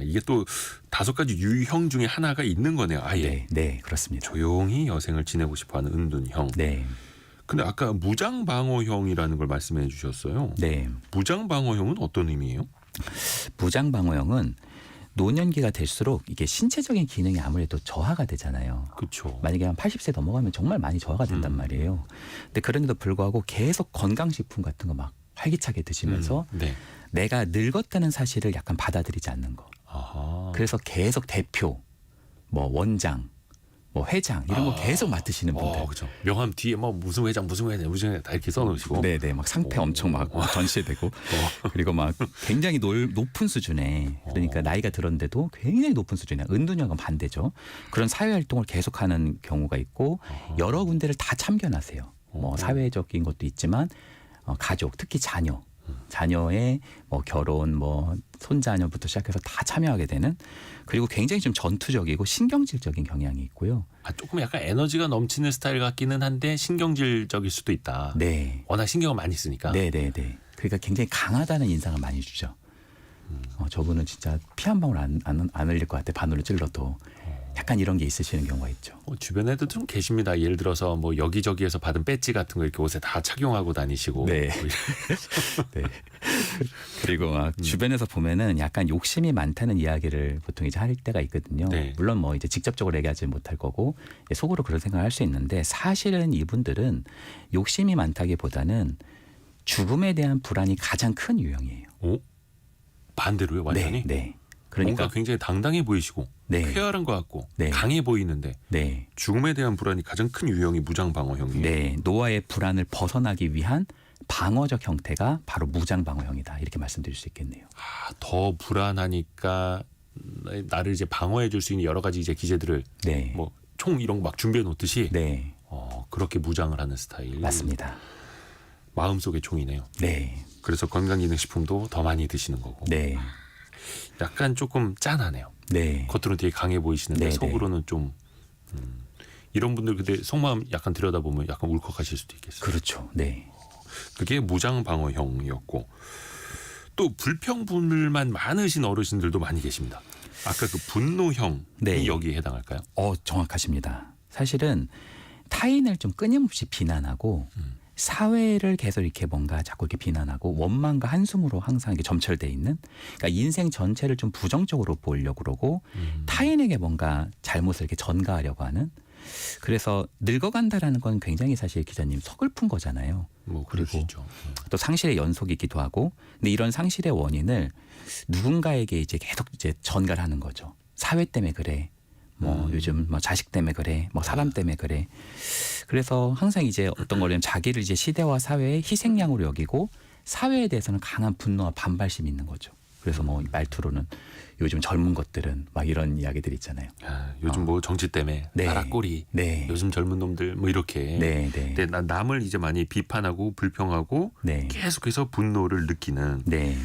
이게 또 5가지 유형 중에 하나가 있는 거네요. 아예. 네. 네. 그렇습니다. 조용히 여생을 지내고 싶어하는 은둔형. 네. 근데 아까 무장방어형이라는 걸 말씀해 주셨어요. 네. 무장방어형은 어떤 의미예요? 무장방어형은 노년기가 될수록 이게 신체적인 기능이 아무래도 저하가 되잖아요. 그렇죠. 만약에 한 80세 넘어가면 정말 많이 저하가 된단 말이에요. 근데 그런데도 불구하고 계속 건강식품 같은 거 막 활기차게 드시면서 네. 내가 늙었다는 사실을 약간 받아들이지 않는 거. 아하. 그래서 계속 대표, 뭐 원장, 뭐 회장 이런 거 계속 맡으시는 분들. 그렇죠. 명함 뒤에 뭐 무슨 회장 다 이렇게 써놓으시고. 네네, 막 상패 엄청 막 전시되고 그리고 막 굉장히 높은 수준의 그러니까 나이가 들었는데도 굉장히 높은 수준의 은둔형은 반대죠. 그런 사회 활동을 계속하는 경우가 있고 여러 군데를 다 참견하세요. 뭐 사회적인 것도 있지만 가족, 특히 자녀의 뭐 결혼, 뭐 손자녀부터 시작해서 다 참여하게 되는 그리고 굉장히 좀 전투적이고 신경질적인 경향이 있고요. 조금 약간 에너지가 넘치는 스타일 같기는 한데 신경질적일 수도 있다. 네. 워낙 신경을 많이 쓰니까. 네네네. 그러니까 굉장히 강하다는 인상을 많이 주죠. 저분은 진짜 피 한 방울 안 흘릴 것 같아. 바늘로 찔러도. 약간 이런 게 있으시는 경우가 있죠. 주변에도 좀 계십니다. 예를 들어서 뭐 여기저기에서 받은 배지 같은 거 이렇게 옷에 다 착용하고 다니시고. 네. 네. 그리고 막 주변에서 보면은 약간 욕심이 많다는 이야기를 보통 이제 할 때가 있거든요. 네. 물론 뭐 이제 직접적으로 얘기하지 못할 거고 속으로 그런 생각을 할 수 있는데 사실은 이분들은 욕심이 많다기보다는 죽음에 대한 불안이 가장 큰 유형이에요. 반대로요, 완전히? 네. 그러니까 뭔가 굉장히 당당해 보이시고 네. 쾌활한 것 같고 네. 강해 보이는데 네. 죽음에 대한 불안이 가장 큰 유형이 무장방어형이에요. 네. 노화의 불안을 벗어나기 위한 방어적 형태가 바로 무장방어형이다. 이렇게 말씀드릴 수 있겠네요. 더 불안하니까 나를 이제 방어해 줄 수 있는 여러 가지 이제 기제들을 네. 뭐 총 이런 거 막 준비해 놓듯이 네. 그렇게 무장을 하는 스타일. 맞습니다. 마음속의 총이네요. 네. 그래서 건강기능식품도 더 많이 드시는 거고. 네. 약간 조금 짠하네요. 네. 겉으로는 되게 강해 보이시는데 네, 속으로는 좀 이런 분들 근데 속마음 약간 들여다보면 약간 울컥하실 수도 있겠어요. 그렇죠. 네. 그게 무장 방어형이었고 또 불평불만 많으신 어르신들도 많이 계십니다. 아까 그 분노형이 네. 여기에 해당할까요? 정확하십니다. 사실은 타인을 좀 끊임없이 비난하고 사회를 계속 이렇게 뭔가 자꾸 이렇게 비난하고 원망과 한숨으로 항상 이렇게 점철돼 있는 그러니까 인생 전체를 좀 부정적으로 보려고 그러고 타인에게 뭔가 잘못을 이렇게 전가하려고 하는 그래서 늙어간다라는 건 굉장히 사실 기자님 서글픈 거잖아요. 뭐 그럴 수 그리고 있죠. 또 상실의 연속이기도 하고 근데 이런 상실의 원인을 누군가에게 이제 계속 이제 전가를 하는 거죠. 사회 때문에 그래. 뭐 요즘 뭐 자식 때문에 그래. 뭐 사람 때문에 그래. 그래서 항상 이제 어떤 거냐면 자기를 이제 시대와 사회의 희생양으로 여기고 사회에 대해서는 강한 분노와 반발심이 있는 거죠. 그래서 뭐 말투로는 요즘 젊은 것들은 막 이런 이야기들 있잖아요. 요즘 뭐 정치 때문에 네. 나라 꼬리. 네. 요즘 젊은 놈들 뭐 이렇게. 네, 네. 근데 남을 이제 많이 비판하고 불평하고 네. 계속해서 분노를 느끼는. 네.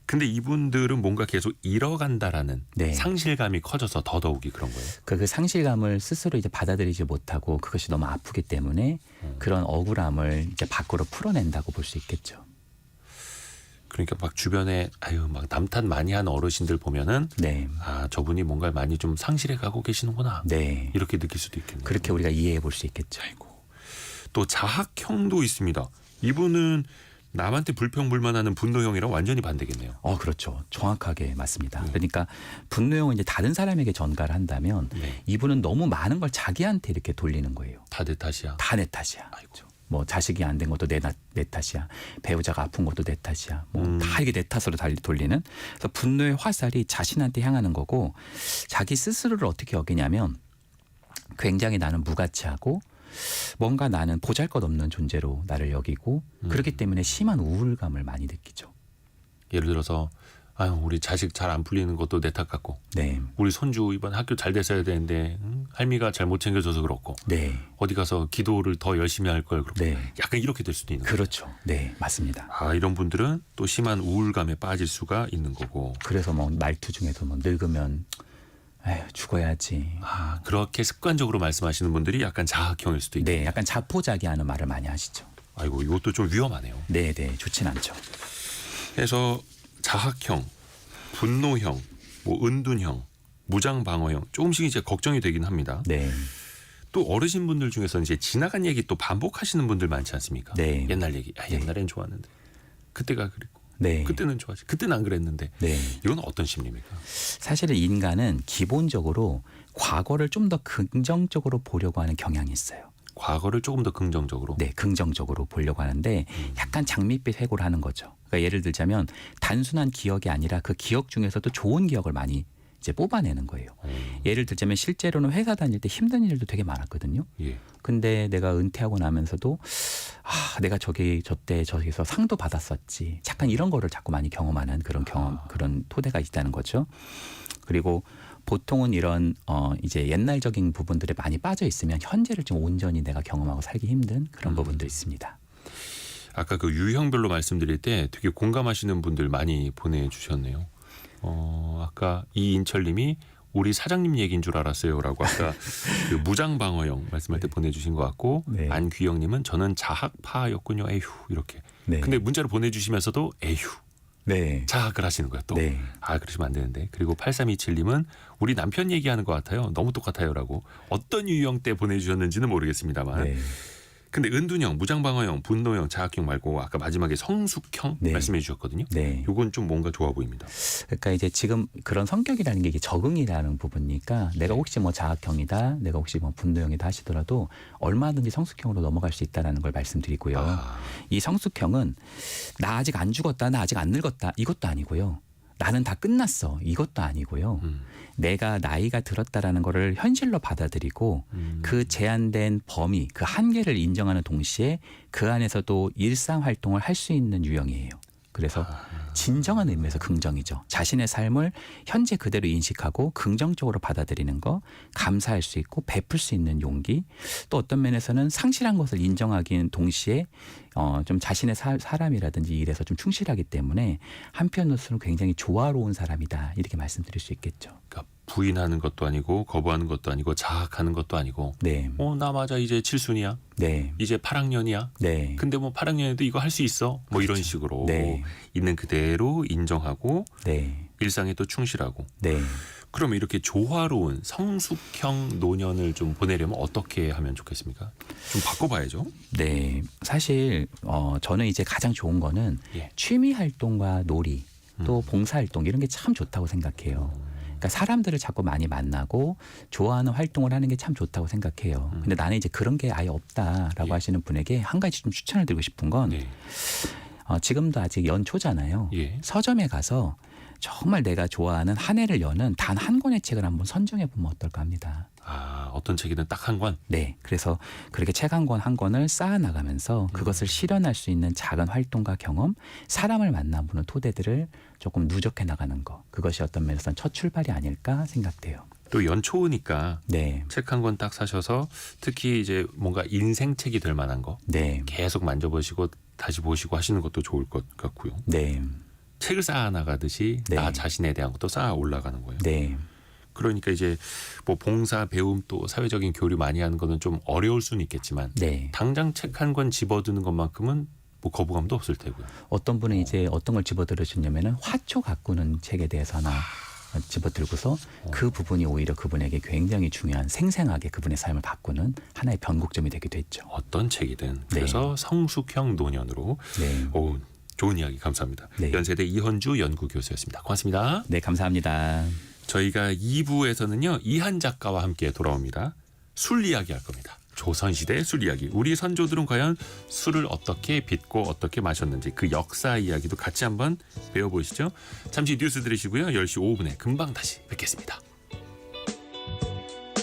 근데 이분들은 뭔가 계속 잃어간다라는 네. 상실감이 커져서 더더욱이 그런 거예요. 그 상실감을 스스로 이제 받아들이지 못하고 그것이 너무 아프기 때문에 그런 억울함을 이제 밖으로 풀어낸다고 볼 수 있겠죠. 그러니까 막 주변에 막 남탓 많이 하는 어르신들 보면은 네. 저분이 뭔가 많이 좀 상실해 가고 계시는구나. 네. 이렇게 느낄 수도 있겠네요. 그렇게 우리가 이해해 볼 수 있겠죠. 또 자학형도 있습니다. 이분은 남한테 불평불만하는 분노형이랑 완전히 반대겠네요. 그렇죠. 정확하게 맞습니다. 그러니까 분노형은 이제 다른 사람에게 전가를 한다면 네. 이분은 너무 많은 걸 자기한테 이렇게 돌리는 거예요. 다 내 탓이야. 다 내 탓이야. 뭐 자식이 안 된 것도 내 탓이야. 배우자가 아픈 것도 내 탓이야. 뭐 다 이게 내 탓으로 돌리는. 그래서 분노의 화살이 자신한테 향하는 거고 자기 스스로를 어떻게 여기냐면 굉장히 나는 무가치하고 뭔가 나는 보잘것없는 존재로 나를 여기고 그렇기 때문에 심한 우울감을 많이 느끼죠. 예를 들어서 우리 자식 잘 안 풀리는 것도 내 탓 같고 네. 우리 손주 이번 학교 잘 됐어야 되는데 할미가 잘 못 챙겨줘서 그렇고 네. 어디 가서 기도를 더 열심히 할 걸 그렇고 네. 약간 이렇게 될 수도 있는 거예요. 그렇죠. 네, 맞습니다. 이런 분들은 또 심한 우울감에 빠질 수가 있는 거고. 그래서 뭐 말투 중에도 뭐 늙으면 죽어야지. 그렇게 습관적으로 말씀하시는 분들이 약간 자학형일 수도 있고. 네, 약간 자포자기하는 말을 많이 하시죠. 아이고 이것도 좀 위험하네요. 네, 네, 좋진 않죠. 그래서 자학형, 분노형, 뭐 은둔형, 무장방어형 조금씩 이제 걱정이 되긴 합니다. 네, 또 어르신분들 중에서는 이제 지나간 얘기 또 반복하시는 분들 많지 않습니까? 네. 옛날 얘기. 옛날엔 좋았는데 그때가 그랬고 네, 그때는 좋았지. 그때는 안 그랬는데. 네. 이건 어떤 심리입니까? 사실은 인간은 기본적으로 과거를 좀 더 긍정적으로 보려고 하는 경향이 있어요. 과거를 조금 더 긍정적으로. 네, 긍정적으로 보려고 하는데 약간 장밋빛 회고를 하는 거죠. 그러니까 예를 들자면 단순한 기억이 아니라 그 기억 중에서도 좋은 기억을 많이 이제 뽑아내는 거예요. 예를 들자면 실제로는 회사 다닐 때 힘든 일도 되게 많았거든요. 예. 근데 내가 은퇴하고 나면서도 내가 저때 저기서 상도 받았었지. 약간 이런 거를 자꾸 많이 경험하는 그런 그런 토대가 있다는 거죠. 그리고 보통은 이런 이제 옛날적인 부분들에 많이 빠져 있으면 현재를 좀 온전히 내가 경험하고 살기 힘든 그런 부분도 있습니다. 아까 그 유형별로 말씀드릴 때 되게 공감하시는 분들 많이 보내주셨네요. 아까 이인철님이 우리 사장님 얘기인 줄 알았어요라고 아까 그 무장방어형 말씀할 때 보내주신 것 같고 네. 안귀영님은 저는 자학파였군요. 에휴 이렇게. 네. 근데 문자로 보내주시면서도 에휴 네. 자학을 하시는 거예요 또. 네. 그러시면 안 되는데. 그리고 8327님은 우리 남편 얘기하는 것 같아요. 너무 똑같아요라고. 어떤 유형 때 보내주셨는지는 모르겠습니다만. 네. 근데 은둔형, 무장방어형, 분노형, 자학형 말고 아까 마지막에 성숙형 네. 말씀해 주셨거든요. 네. 요건 좀 뭔가 좋아 보입니다. 그러니까 이제 지금 그런 성격이라는 게 이게 적응이라는 부분이니까 내가 혹시 뭐 자학형이다, 내가 혹시 뭐 분노형이다 하시더라도 얼마든지 성숙형으로 넘어갈 수 있다라는 걸 말씀드리고요. 이 성숙형은 나 아직 안 죽었다, 나 아직 안 늙었다 이것도 아니고요. 나는 다 끝났어 이것도 아니고요. 내가 나이가 들었다라는 거를 현실로 받아들이고 그 제한된 범위, 그 한계를 인정하는 동시에 그 안에서도 일상 활동을 할 수 있는 유형이에요. 그래서 진정한 의미에서 긍정이죠. 자신의 삶을 현재 그대로 인식하고 긍정적으로 받아들이는 거, 감사할 수 있고 베풀 수 있는 용기, 또 어떤 면에서는 상실한 것을 인정하기는 동시에 좀 자신의 사람이라든지 일에서 좀 충실하기 때문에 한편으로서는 굉장히 조화로운 사람이다, 이렇게 말씀드릴 수 있겠죠. 그러니까 부인하는 것도 아니고 거부하는 것도 아니고 자학하는 것도 아니고 네, 나 맞아 이제 7순이야. 네, 이제 8학년이야. 네, 근데 뭐 8학년에도 이거 할 수 있어. 뭐 이런 식으로 네. 있는 그대로 인정하고 네, 일상에 또 충실하고. 네. 그러면 이렇게 조화로운 성숙형 노년을 좀 보내려면 어떻게 하면 좋겠습니까? 좀 바꿔봐야죠. 네, 사실 저는 이제 가장 좋은 거는 예. 취미 활동과 놀이, 또 봉사 활동 이런 게 참 좋다고 생각해요. 그러니까 사람들을 자꾸 많이 만나고 좋아하는 활동을 하는 게 참 좋다고 생각해요. 근데 나는 이제 그런 게 아예 없다라고 예. 하시는 분에게 한 가지 좀 추천을 드리고 싶은 건 예. 지금도 아직 연초잖아요. 예. 서점에 가서 정말 내가 좋아하는 한 해를 여는 단 한 권의 책을 한번 선정해 보면 어떨까 합니다. 어떤 책이든 딱 한 권. 네, 그래서 그렇게 책 한 권 한 권을 쌓아 나가면서 그것을 실현할 수 있는 작은 활동과 경험, 사람을 만나보는 토대들을 조금 누적해 나가는 거, 그것이 어떤 면에서는 첫 출발이 아닐까 생각돼요. 또 연초니까 네, 책 한 권 딱 사셔서 특히 이제 뭔가 인생 책이 될 만한 거 네, 계속 만져보시고 다시 보시고 하시는 것도 좋을 것 같고요. 네, 책을 쌓아 나가듯이 네. 나 자신에 대한 것도 쌓아 올라가는 거예요. 네, 그러니까 이제 뭐 봉사, 배움 또 사회적인 교류 많이 하는 거는 좀 어려울 수는 있겠지만 네. 당장 책 한 권 집어드는 것만큼은 뭐 거부감도 없을 테고요. 어떤 분은 이제 어떤 걸 집어들으시냐면은 화초 가꾸는 책에 대해서 하나 집어들고서 그 부분이 오히려 그분에게 굉장히 중요한 생생하게 그분의 삶을 바꾸는 하나의 변곡점이 되기도 했죠. 어떤 책이든 그래서 성숙형 노년으로 네, 좋은 이야기 감사합니다. 네. 연세대 이헌주 연구교수였습니다. 고맙습니다. 네, 감사합니다. 저희가 2부에서는요. 이한 작가와 함께 돌아옵니다. 술 이야기 할 겁니다. 조선시대 술 이야기. 우리 선조들은 과연 술을 어떻게 빚고 어떻게 마셨는지 그 역사 이야기도 같이 한번 배워보시죠. 잠시 뉴스 들으시고요. 10시 5분에 금방 다시 뵙겠습니다.